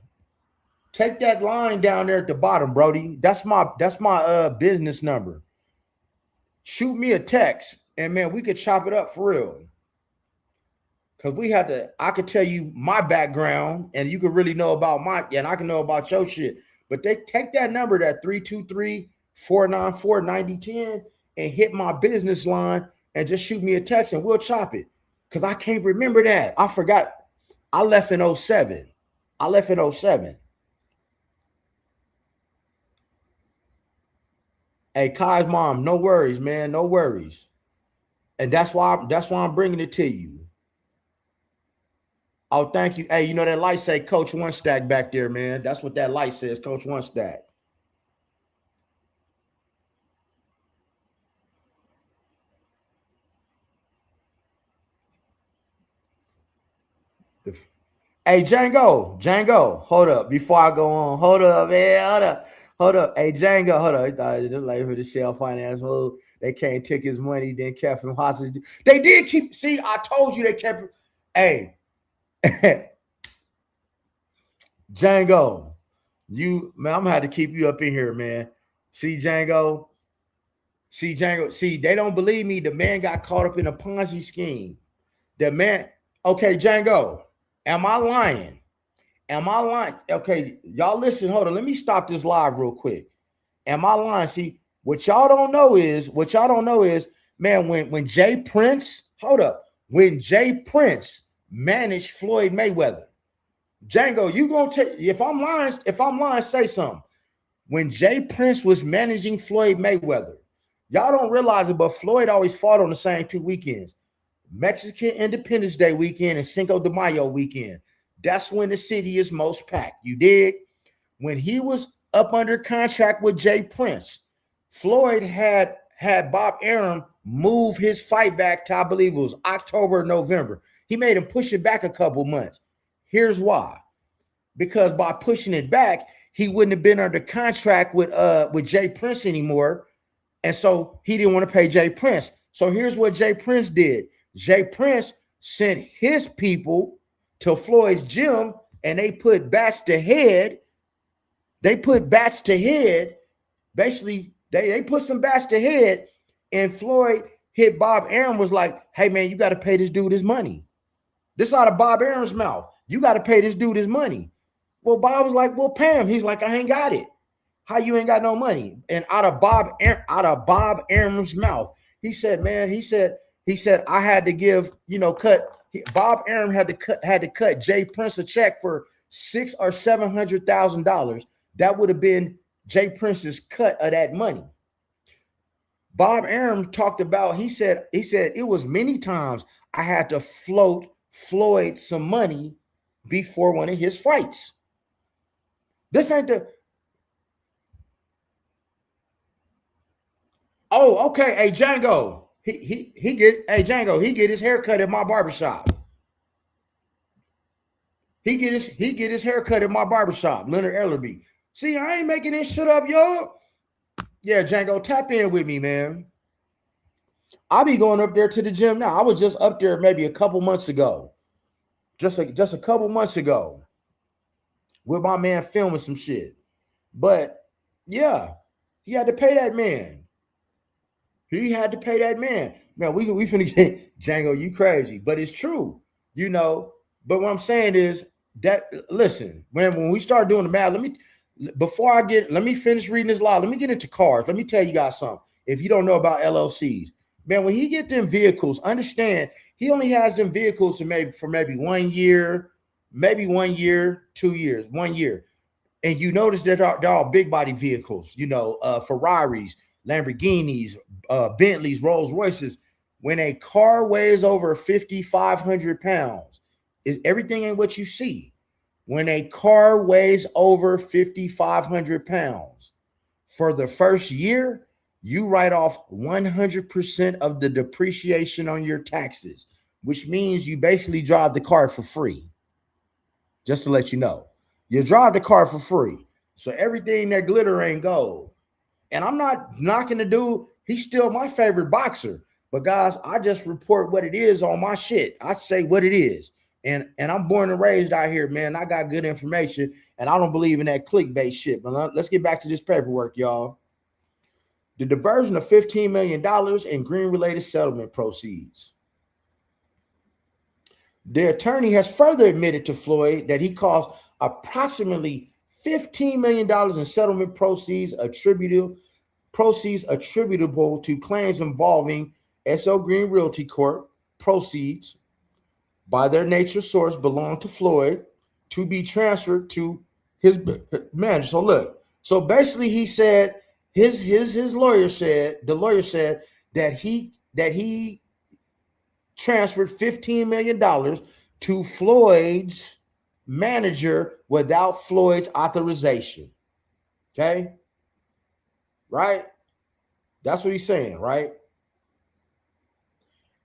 take that line down there at the bottom, Brody. That's my business number. Shoot me a text, and man, we could chop it up for real. Because I could tell you my background, and you could really know about and I can know about your shit. But they take that number, that 323-494-9010, and hit my business line and just shoot me a text and we'll chop it. Because I can't remember that. I forgot. I left in 07. Hey, Kai's mom, no worries, man. No worries. And that's why I'm bringing it to you. Oh, thank you. Hey, you know that light say Coach One Stack back there, man. That's what that light says, Coach One Stack. Hey, Django, hold up. Before I go on, hold up, man, hold up. Hey, Django, hold up. He thought he was like for the shell finance move. They can't take his money, then kept him hostage. They did keep. See, I told you they kept. Hey, Django, you man, I'm gonna have to keep you up in here, man. See, Django. See, they don't believe me. The man got caught up in a Ponzi scheme. The man, okay, Django, am I lying? Am I lying? Okay, y'all listen, hold on. Let me stop this live real quick. Am I lying? See, what y'all don't know is, man, when Jay Prince, hold up, when Jay Prince managed Floyd Mayweather, Django, you gonna take if I'm lying, say something. When Jay Prince was managing Floyd Mayweather, y'all don't realize it, but Floyd always fought on the same 2 weekends. Mexican Independence Day weekend and Cinco de Mayo weekend. That's when the city is most packed. You dig? When he was up under contract with Jay Prince, Floyd had Bob Arum move his fight back to, I believe it was October or November. He made him push it back a couple months. Here's why. Because by pushing it back, he wouldn't have been under contract with Jay Prince anymore. And so he didn't want to pay Jay Prince. So here's what Jay Prince did. Jay Prince sent his people to Floyd's gym and they put bats to head. Basically, they put some bats to head, and Floyd hit Bob Arum, was like, hey, man, you got to pay this dude his money. This out of Bob Arum's mouth. You got to pay this dude his money. Well, Bob was like, well, pay him. He's like, I ain't got it. How you ain't got no money? And out of Bob Arum's mouth, he said, man, he said, I had to give, Bob Arum had to cut Jay Prince a check for $600,000 or $700,000. That would have been Jay Prince's cut of that money. Bob Arum talked about, he said it was many times I had to float Floyd some money before one of his fights. This ain't the. Oh, okay. Hey, Django. He get his hair cut at my barbershop. He get his hair cut at my barbershop, Leonard Ellerby. See, I ain't making this shit up, y'all. Yeah, Django, tap in with me, man. I'll be going up there to the gym now. I was just up there maybe a couple months ago. Just a couple months ago. With my man filming some shit. But yeah, he had to pay that man. He had to pay that man. Man, we finna get Django, you crazy. But it's true, But what I'm saying is that, listen, when we start doing the math, let me finish reading this law. Let me get into cars. Let me tell you guys something. If you don't know about LLCs, man, when he get them vehicles, understand he only has them vehicles for maybe 1 year, 2 years, 1 year. And you notice that they're all big body vehicles, Ferraris, Lamborghinis, Bentleys, Rolls Royces. When a car weighs over 5,500 pounds, everything ain't what you see. When a car weighs over 5,500 pounds, for the first year, you write off 100% of the depreciation on your taxes, which means you basically drive the car for free. Just to let you know, you drive the car for free. So everything that glitter ain't gold. And I'm not knocking the dude. He's still my favorite boxer. But guys, I just report what it is on my shit. I say what it is. And I'm born and raised out here, man. I got good information, and I don't believe in that clickbait shit. But let's get back to this paperwork, y'all. The diversion of $15 million in green-related settlement proceeds. The attorney has further admitted to Floyd that he caused approximately $15 million in settlement proceeds attributable to claims involving SL Green Realty Corp. Proceeds by their nature source belong to Floyd to be transferred to his manager. So look, so basically he said his lawyer said, the lawyer said that he transferred $15 million to Floyd's manager without Floyd's authorization. Okay? Right? That's what he's saying, right?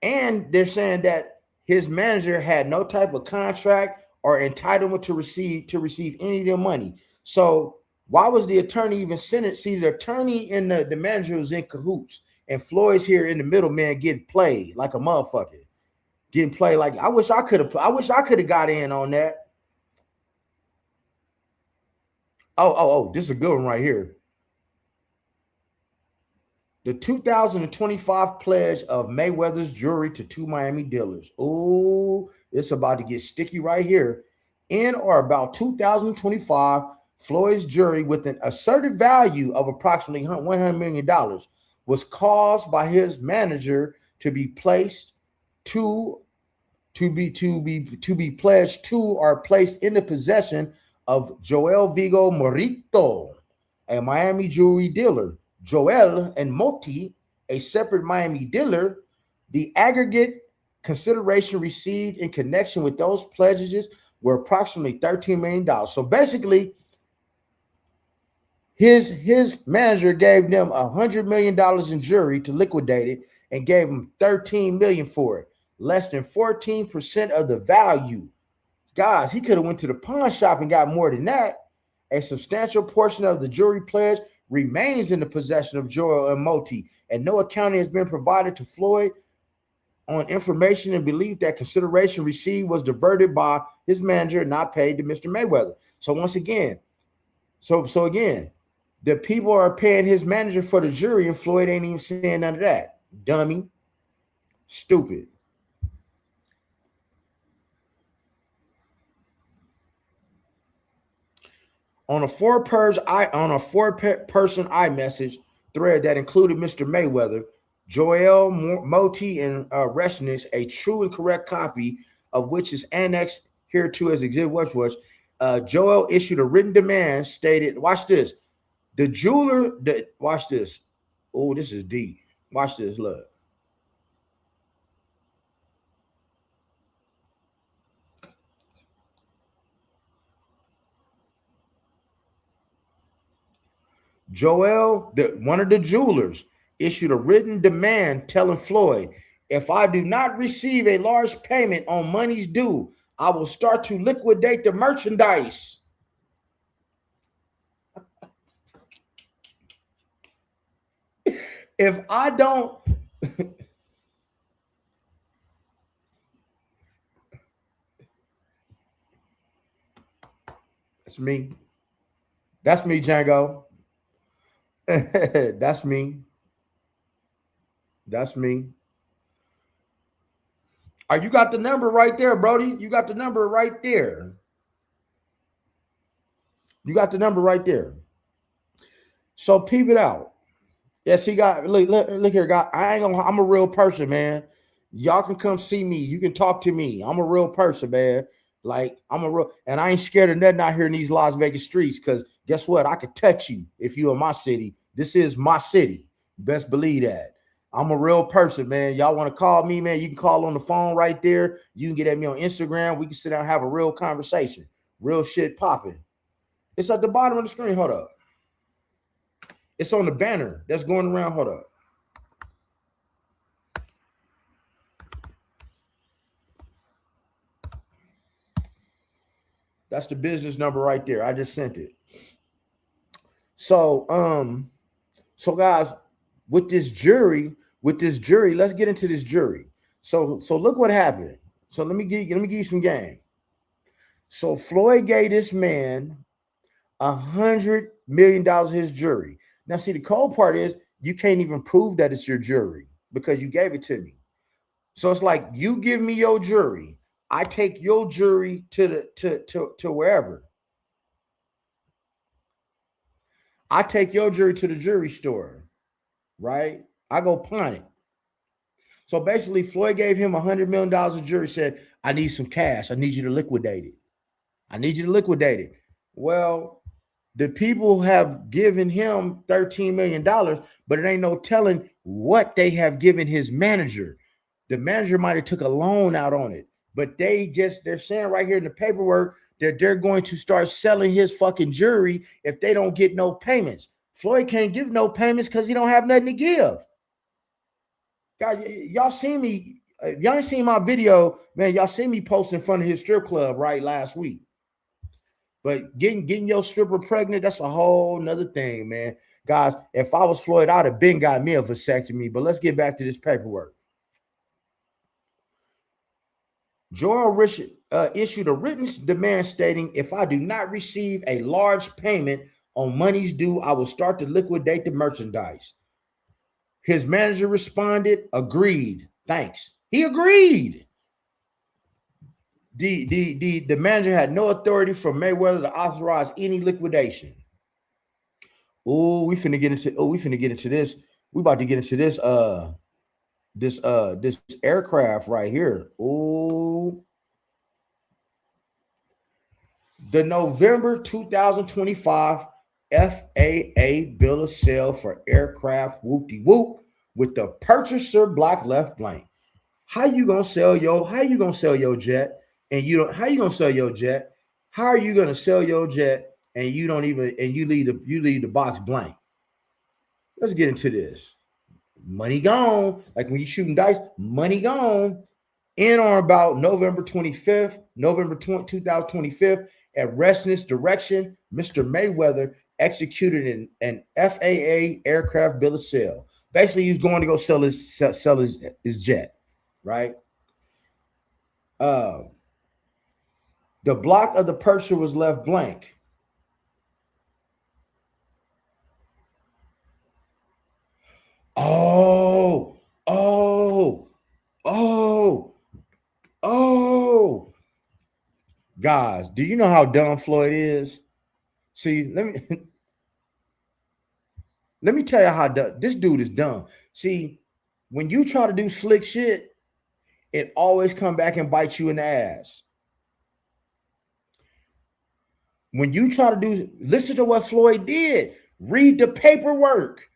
And they're saying that his manager had no type of contract or entitlement to receive any of their money. So why was the attorney even sent it? See, the attorney and the manager was in cahoots, and Floyd's here in the middle, man, getting played like a motherfucker. Getting played like I wish I could have got in on that. Oh, this is a good one right here. The 2025 pledge of Mayweather's jewelry to 2 Miami dealers. Oh, it's about to get sticky right here. In or about 2025, Floyd's jewelry with an asserted value of approximately $100 million was caused by his manager to be placed to be pledged to or placed in the possession of Joel Vigo Morito, a Miami jewelry dealer. Joel and Moti, a separate Miami dealer. The aggregate consideration received in connection with those pledges were approximately $13 million. So basically, his manager gave them $100 million in jewelry to liquidate it and gave them $13 million for it. Less than 14% of the value. Guys, he could have went to the pawn shop and got more than that. A substantial portion of the jewelry pledge remains in the possession of Joel and Moti, and no accounting has been provided to Floyd on information and belief that consideration received was diverted by his manager and not paid to Mr. Mayweather. So once again, so again, the people are paying his manager for the jury, and Floyd ain't even saying none of that. Dummy. Stupid. On a four-person iMessage thread that included Mr. Mayweather, Joel Moti, and Resnick, a true and correct copy of which is annexed hereto as Exhibit Watch. Joel issued a written demand stated, watch this, the jeweler, watch this. Oh, this is deep. Watch this, look. Joel, one of the jewelers, issued a written demand telling Floyd, if I do not receive a large payment on monies due, I will start to liquidate the merchandise. If I don't, that's me. That's me, Django. That's me. That's me. You got the number right there, Brody. You got the number right there. You got the number right there. So peep it out. Yes, he got. Look here, guy. I'm a real person, man. Y'all can come see me. You can talk to me. I'm a real person, man. Like I'm a real, and I ain't scared of nothing out here in these Las Vegas streets. Because guess what? I could touch you if you're in my city. This is my city. Best believe that. I'm a real person, man. Y'all want to call me, man? You can call on the phone right there. You can get at me on Instagram. We can sit down and have a real conversation. Real shit popping. It's at the bottom of the screen. Hold up. It's on the banner that's going around. Hold up. That's the business number right there. I just sent it. So guys, with this jury, let's get into this jury. So look what happened. So let me give you some game. So Floyd gave this man $100 million his jury. Now, see, the cold part is you can't even prove that it's your jury because you gave it to me. So it's like you give me your jury. I take your jury to wherever. I take your jury to the jury store, right? I go pawn it. So basically, Floyd gave him $100 million of jury, said, I need some cash. I need you to liquidate it. I need you to liquidate it. Well, the people have given him $13 million, but it ain't no telling what they have given his manager. The manager might have took a loan out on it, but they're saying right here in the paperwork that they're going to start selling his fucking jewelry if they don't get no payments. Floyd can't give no payments because he don't have nothing to give. God, y'all seen me. Y'all ain't seen my video, man. Y'all seen me post in front of his strip club right last week. But getting your stripper pregnant, that's a whole nother thing, man. Guys, if I was Floyd, I'd have been got me a vasectomy. But let's get back to this paperwork. Joel Richard issued a written demand stating, if I do not receive a large payment on monies due, I will start to liquidate the merchandise. His manager responded, agreed. Thanks. He agreed. The manager had no authority from Mayweather to authorize any liquidation. We finna get into this. We about to get into this aircraft right here. The November 2025 FAA bill of sale for aircraft whoop-de-whoop with the purchaser block left blank. How you gonna sell your jet and you don't? How you gonna sell your jet? How are you gonna sell your jet and you don't even and you leave the box blank? Let's get into this. Money gone, like when you shooting dice, money gone. In or about November 25th, 2025, at Resnick's direction, Mr. Mayweather executed an FAA aircraft bill of sale. Basically, he's going to go sell his jet, right? The block of the purchaser was left blank. Oh. Guys, do you know how dumb Floyd is? See, let me tell you how dumb this dude is dumb. See, when you try to do slick shit, it always come back and bite you in the ass. When you try to listen to what Floyd did. Read the paperwork.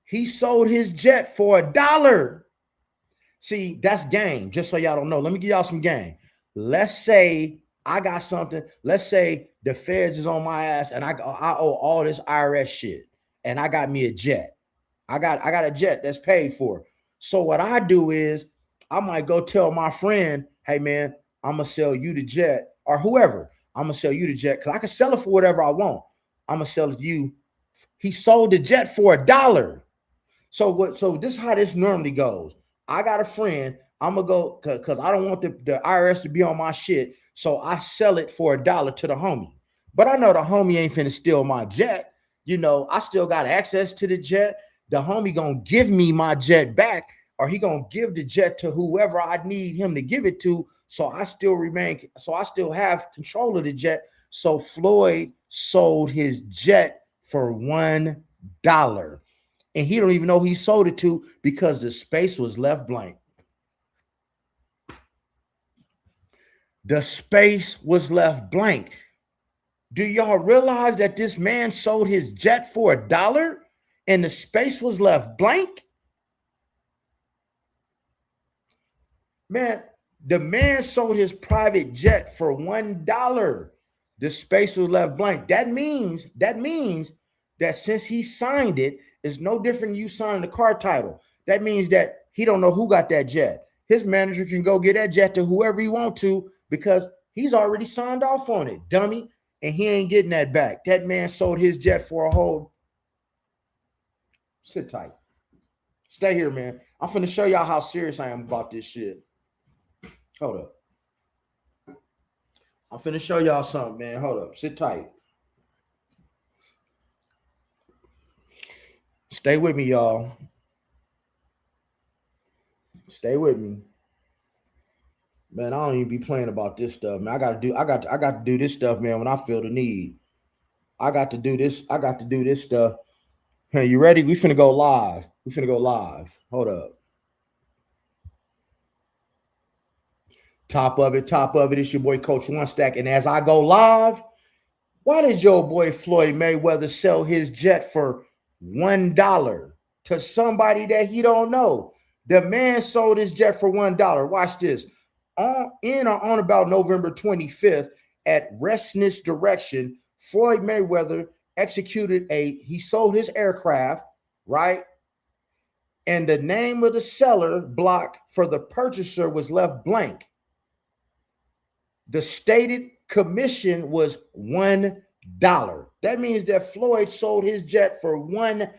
He sold his jet for $1. See, that's game. Just so y'all don't know. Let me give y'all some game. Let's say I got something. Let's say the feds is on my ass and I owe all this IRS shit. And I got me a jet. I got a jet that's paid for. So what I do is I might go tell my friend, hey man, I'm gonna sell you the jet, or whoever. I'm gonna sell you the jet because I can sell it for whatever I want. I'm gonna sell it to you. He sold the jet for $1. So this is how this normally goes. I got a friend. I'm gonna go because I don't want the IRS to be on my shit. So I sell it for $1 to the homie. But I know the homie ain't finna steal my jet. You know, I still got access to the jet. The homie gonna give me my jet back, or he gonna give the jet to whoever I need him to give it to. So I still have control of the jet. So Floyd sold his jet for $1. And he don't even know who he sold it to because the space was left blank. The space was left blank. Do y'all realize that this man sold his jet for $1 and the space was left blank? Man, the man sold his private jet for $1. The space was left blank. That means that since he signed it, it's no different than you signing the car title. That means that he don't know who got that jet. His manager can go get that jet to whoever he want to because he's already signed off on it, dummy, and he ain't getting that back. That man sold his jet for a whole. Sit tight. Stay here, man. I'm finna show y'all how serious I am about this shit. Hold up. I'm finna show y'all something, man. Hold up. Sit tight. Stay with me, y'all. Stay with me. Man, I don't even be playing about this stuff, man. I got to do this stuff, man, when I feel the need. I got to do this stuff. Hey, you ready? We finna go live. Hold up. Top of it. It's your boy, Coach One Stack. And as I go live, why did your boy Floyd Mayweather sell his jet for $1 to somebody that he don't know? The man sold his jet for $1. Watch this. In or on about November 25th, at Resnick's direction, Floyd Mayweather he sold his aircraft, right? And the name of the seller block for the purchaser was left blank. The stated commission was $1. That means that Floyd sold his jet for $1.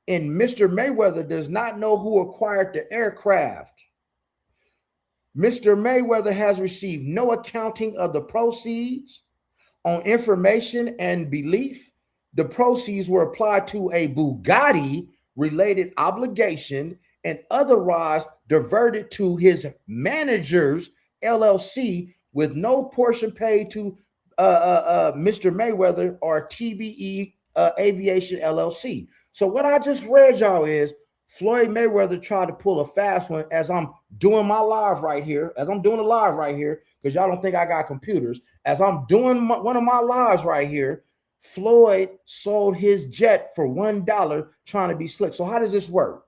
And Mr. Mayweather does not know who acquired the aircraft. Mr. Mayweather has received no accounting of the proceeds. On information and belief, the proceeds were applied to a Bugatti related obligation and otherwise diverted to his managers LLC, with no portion paid to Mr. Mayweather or TBE Aviation LLC. So what I just read y'all is Floyd Mayweather tried to pull a fast one as I'm doing my live right here, because y'all don't think I got computers. As I'm doing one of my lives right here, Floyd sold his jet for $1 trying to be slick. So how does this work?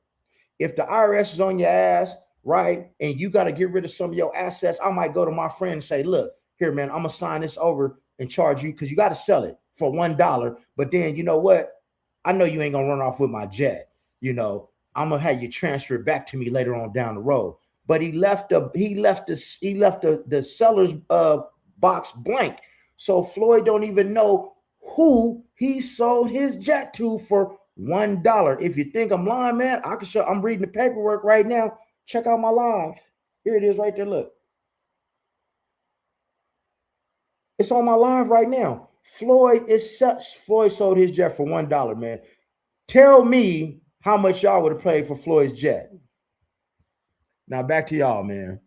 If the IRS is on your ass, right, and you got to get rid of some of your assets, I might go to my friend and say, look, here, man, I'm going to sign this over and charge you because you got to sell it for $1. But then, you know what? I know you ain't going to run off with my jet. You know, I'm going to have you transfer it back to me later on down the road. But he left the seller's box blank. So Floyd don't even know who he sold his jet to for $1. If you think I'm lying, man, I can show. I'm reading the paperwork right now. Check out my live. Here it is right there. Look. It's on my live right now. Floyd sold his jet for $1, man. Tell me how much y'all would have paid for Floyd's jet. Now back to y'all, man.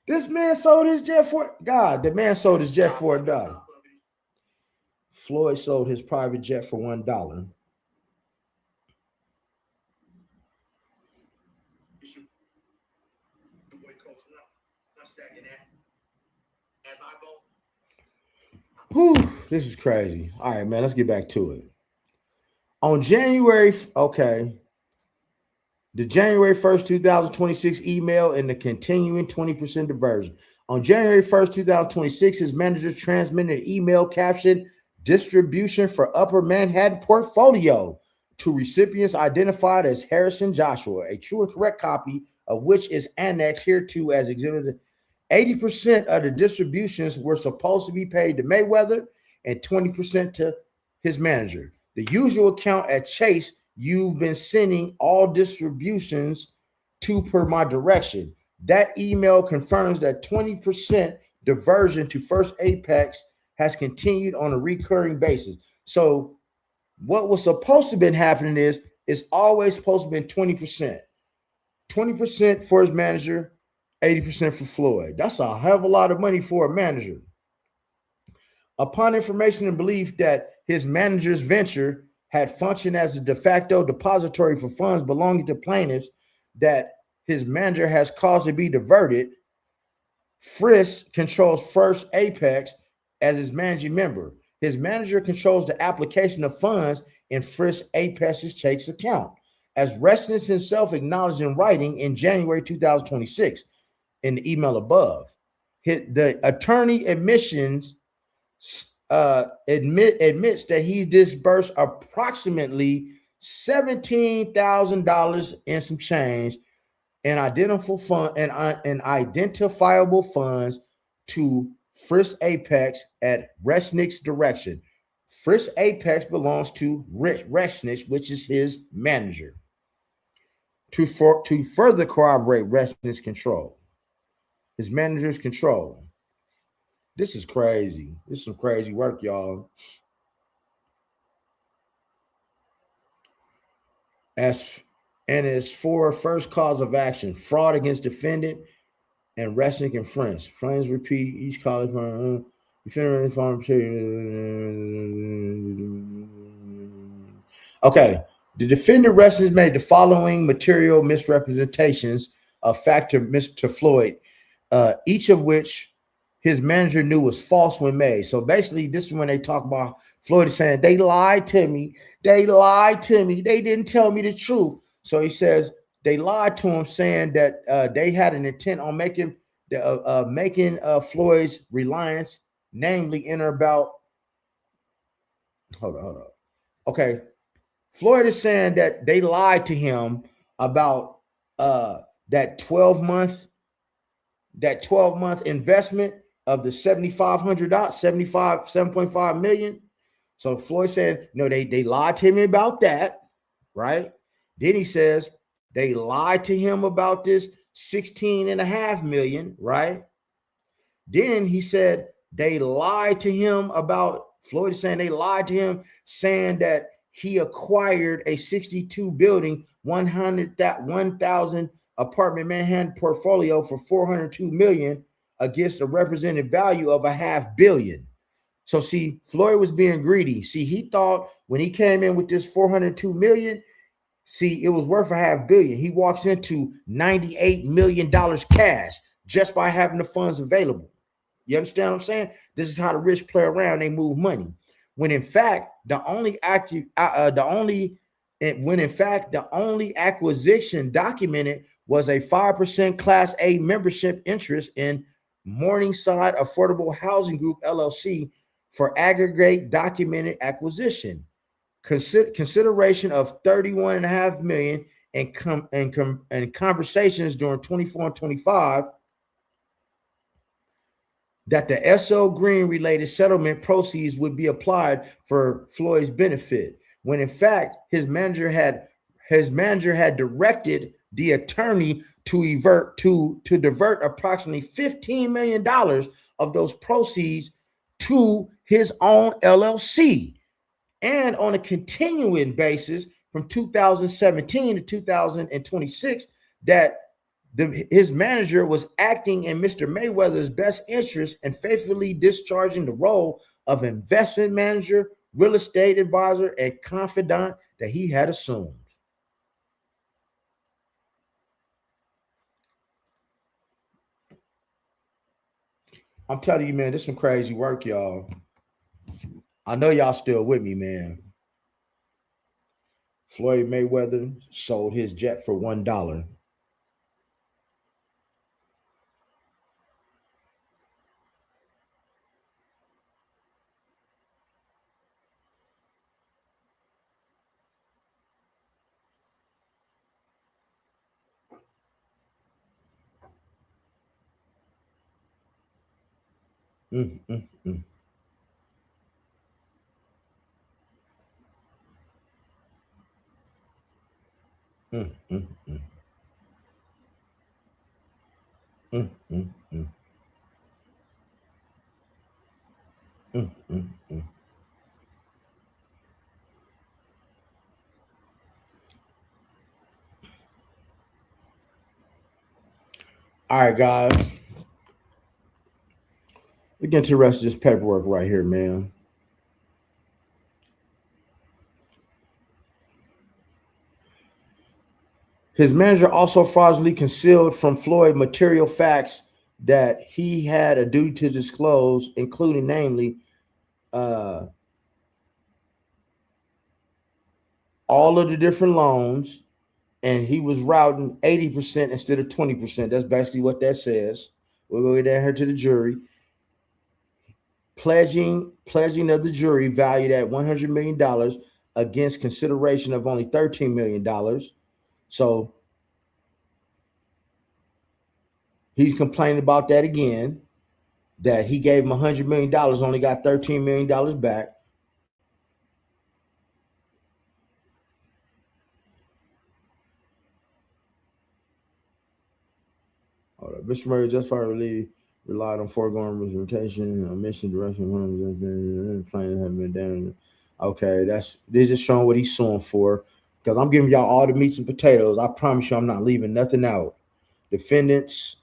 This man sold his jet for the man sold his jet for $1. Floyd sold his private jet for $1. Whew, this is crazy. All right, man, let's get back to it. On January 1st, 2026 email and the continuing 20% diversion. On January 1st, 2026, his manager transmitted an email captioned distribution for Upper Manhattan portfolio to recipients identified as Harrison Joshua, a true and correct copy of which is annexed hereto as exhibited. 80% of the distributions were supposed to be paid to Mayweather and 20% to his manager. The usual account at Chase you've been sending all distributions to per my direction. That email confirms that 20% diversion to First Apex has continued on a recurring basis. So what was supposed to have been happening is it's always supposed to have been 20%. 20% for his manager, 80% for Floyd. That's a hell of a lot of money for a manager. Upon information and belief that his manager's venture had functioned as a de facto depository for funds belonging to plaintiffs that his manager has caused to be diverted, Frisk controls First Apex as his managing member. His manager controls the application of funds in Frisk Apex's Chase account. As Resnick himself acknowledged in writing in January 2026 in the email above, the attorney admits that he disbursed approximately $17,000 in some change and identifiable funds to Frisk Apex at Resnick's direction. Frisk Apex belongs to Resnick, which is his manager. To further corroborate Resnick's control, his manager's control. This is crazy. This is some crazy work, y'all. As for first cause of action, fraud against defendant and Resnick and friends. Friends repeat each call for defendant farm. Okay. The defendant Resnick made the following material misrepresentations of fact to Mr. Floyd, each of which his manager knew was false when made. So basically, this is when they talk about Floyd is saying, they lied to me. They lied to me. They didn't tell me the truth. So he says they lied to him, saying that they had an intent on making Floyd's reliance, namely in or about. Hold on. Okay, Floyd is saying that they lied to him about that 12-month investment of the $7,500, 7.5 million. So Floyd said, no, they lied to him about that, right? Then he says they lied to him about this 16.5 million, right? Then he said they lied to him about, Floyd is saying they lied to him, saying that he acquired a 62 building, 1,000 apartment Manhattan portfolio for 402 million against a represented value of $500 million. So see, Floyd was being greedy. See, he thought when he came in with this 402 million, see, it was worth $500 million. He walks into $98 million cash just by having the funds available. You understand what I'm saying? This is how the rich play around. They move money. When in fact, the only acquisition documented was a 5% Class A membership interest in Morningside Affordable Housing Group LLC for aggregate documented acquisition. Consideration of 31.5 million and conversations during 24 and 25 that the SL Green related settlement proceeds would be applied for Floyd's benefit, when in fact his manager had directed the attorney to divert approximately $15 million of those proceeds to his own LLC. And on a continuing basis from 2017 to 2026, that his manager was acting in Mr. Mayweather's best interest and faithfully discharging the role of investment manager, real estate advisor, and confidant that he had assumed. I'm telling you, man, this is some crazy work, y'all. I know y'all still with me, man. Floyd Mayweather sold his jet for $1. Mm, mm, mm. Mm, mm, mm. Mm, mm, mm. Mm, mm, mm. All right, guys. We get to the rest of this paperwork right here, man. His manager also fraudulently concealed from Floyd material facts that he had a duty to disclose, including, namely, uh, all of the different loans, and he was routing 80% instead of 20%. That's basically what that says. We'll go get that here to the jury. Pledging of the jury valued at $100 million against consideration of only $13 million. So he's complaining about that again, that he gave him $100 million, only got $13 million back. Mr. Murray justified relied on foregoing representation, mission direction, plaintiff have been down. Okay, they're just showing what he's suing for. Because I'm giving y'all all the meats and potatoes. I promise you I'm not leaving nothing out. Defendants,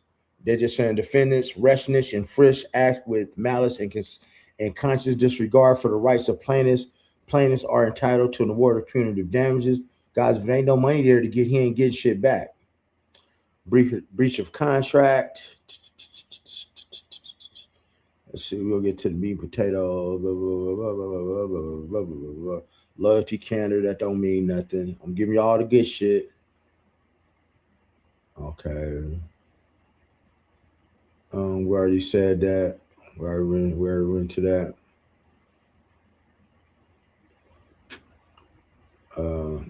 they're just saying defendants, rashness and frisk act with malice and conscious disregard for the rights of plaintiffs. Plaintiffs are entitled to an award of punitive damages. Guys, if there ain't no money there to get, he ain't getting shit back. Breach of contract. Let's see, we'll get to the meat and potato. Blah, blah, blah, blah, blah, blah, blah, blah, blah, blah. Loyalty candor, that don't mean nothing. I'm giving you all the good shit. Okay. We already said that. We already went to that.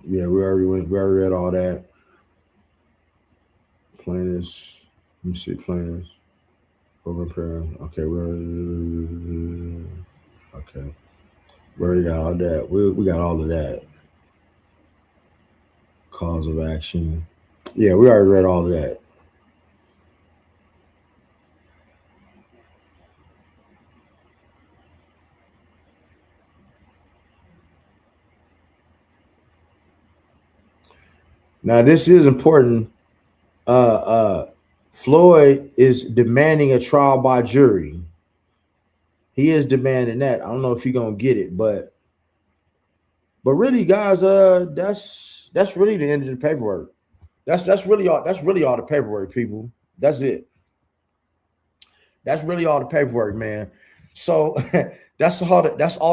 Yeah, we already read all that. Plaintiffs. Let me see, plaintiffs. Open prayer. Okay, okay. We already got all that. We got all of that. Cause of action. Yeah, we already read all of that. Now this is important. Floyd is demanding a trial by jury. He is demanding that. I don't know if you're gonna get it, but really, guys, that's really the end of the paperwork. That's really all the paperwork, people. That's it. That's really all the paperwork, man. So that's all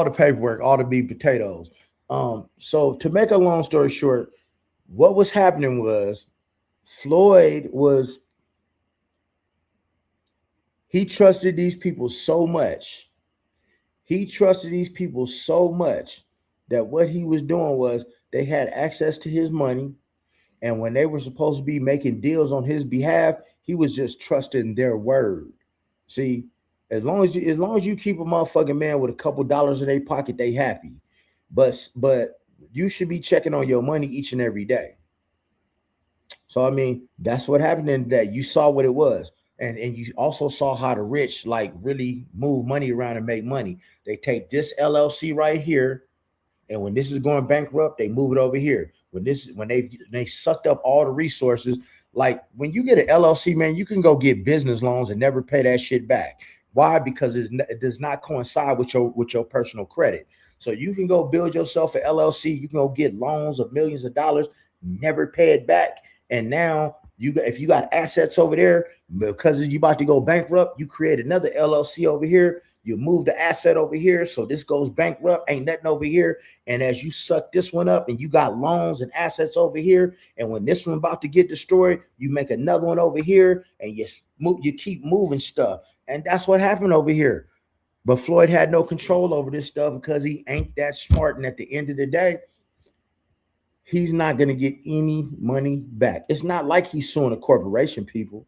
the paperwork, all the meat potatoes. So to make a long story short, what was happening was Floyd was he trusted these people so much. He trusted these people so much that what he was doing was they had access to his money. And when they were supposed to be making deals on his behalf, he was just trusting their word. See, as long as you keep a motherfucking man with a couple dollars in their pocket, they happy. But you should be checking on your money each and every day. So I mean, that's what happened in that. You saw what it was. And you also saw how the rich like really move money around and make money. They take this LLC right here, and when this is going bankrupt, they move it over here. When they sucked up all the resources, like when you get an LLC, man, you can go get business loans and never pay that shit back. Why? Because it does not coincide with your personal credit. So you can go build yourself an LLC. You can go get loans of millions of dollars, never pay it back, and now if you got assets over there because you about to go bankrupt, you create another LLC over here. You move the asset over here, so this goes bankrupt. Ain't nothing over here. And as you suck this one up and you got loans and assets over here, and when this one about to get destroyed, you make another one over here and you keep moving stuff. And that's what happened over here. But Floyd had no control over this stuff because he ain't that smart. And at the end of the day, he's not going to get any money back. It's not like he's suing a corporation, people.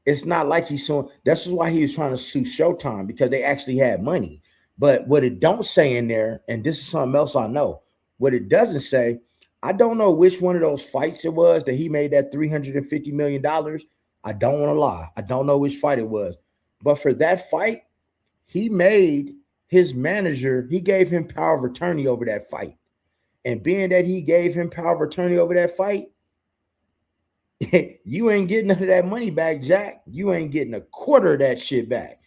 It's not like he's suing. This is why he was trying to sue Showtime, because they actually had money. But what it don't say in there, and this is something else I know, what it doesn't say, I don't know which one of those fights it was that he made that $350 million. I don't want to lie. I don't know which fight it was. But for that fight, he made his manager, he gave him power of attorney over that fight. And being that he gave him power of attorney over that fight, you ain't getting none of that money back, Jack. You ain't getting a quarter of that shit back,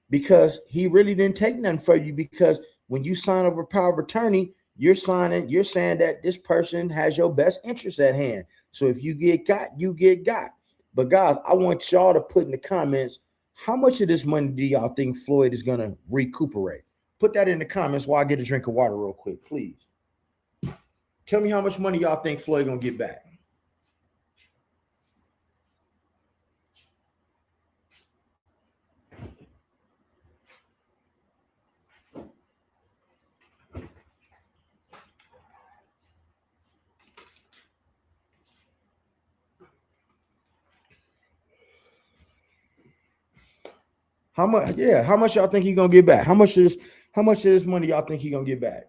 because he really didn't take nothing for you. Because when you sign over power of attorney, you're saying that this person has your best interest at hand. So if you get got, you get got. But guys, I want y'all to put in the comments, how much of this money do y'all think Floyd is gonna recuperate? Put that in the comments while I get a drink of water real quick, please. Tell me how much money y'all think Floyd gonna get back. How much? Yeah, how much y'all think he gonna get back? How much of this money y'all think he gonna get back?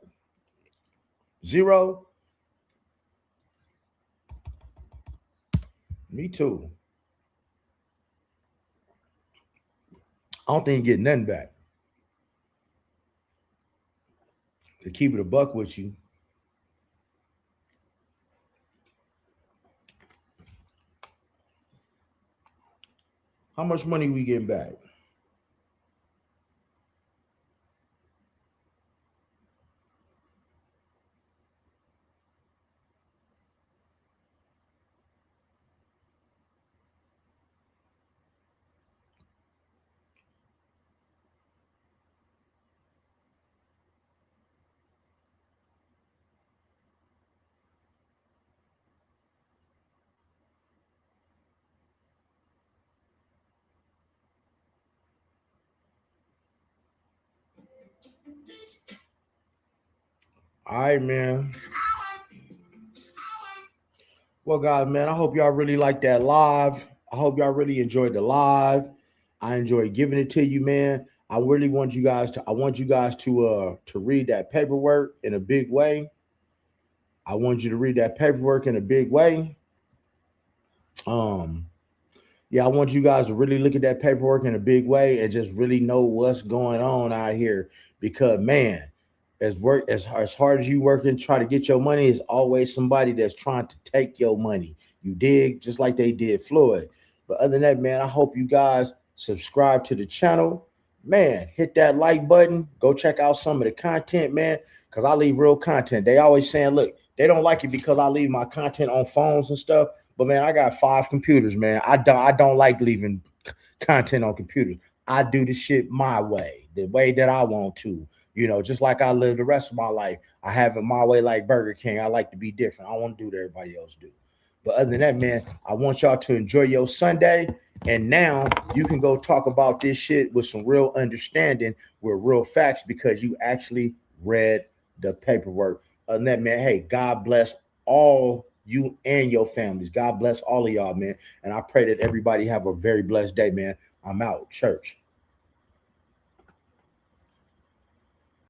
Zero. Me too. I don't think he get nothing back. To keep it a buck with you, how much money we getting back? All right, man. Well, guys, man, I hope y'all really like that live. I hope y'all really enjoyed the live. I enjoyed giving it to you, man. I really want you guys to. I want you guys to read that paperwork in a big way. I want you to read that paperwork in a big way. Um, yeah, I want you guys to really look at that paperwork in a big way and just really know what's going on out here. Because man, as hard as you work and try to get your money, is always somebody that's trying to take your money. You dig? Just like they did Floyd. But other than that, man, I hope you guys subscribe to the channel. Man, hit that like button. Go check out some of the content, man. Because I leave real content. They always saying, look, they don't like it because I leave my content on phones and stuff. But man, I got 5 computers, man. I don't like leaving content on computers. I do the shit my way, the way that I want to. Just like I live the rest of my life. I have it my way like Burger King. I like to be different. I want to do what everybody else do. But other than that, man, I want y'all to enjoy your Sunday. And now you can go talk about this shit with some real understanding, with real facts, because you actually read the paperwork. Other than that, man, hey, God bless all you and your families. God bless all of y'all, man. And I pray that everybody have a very blessed day, man. I'm out. Church.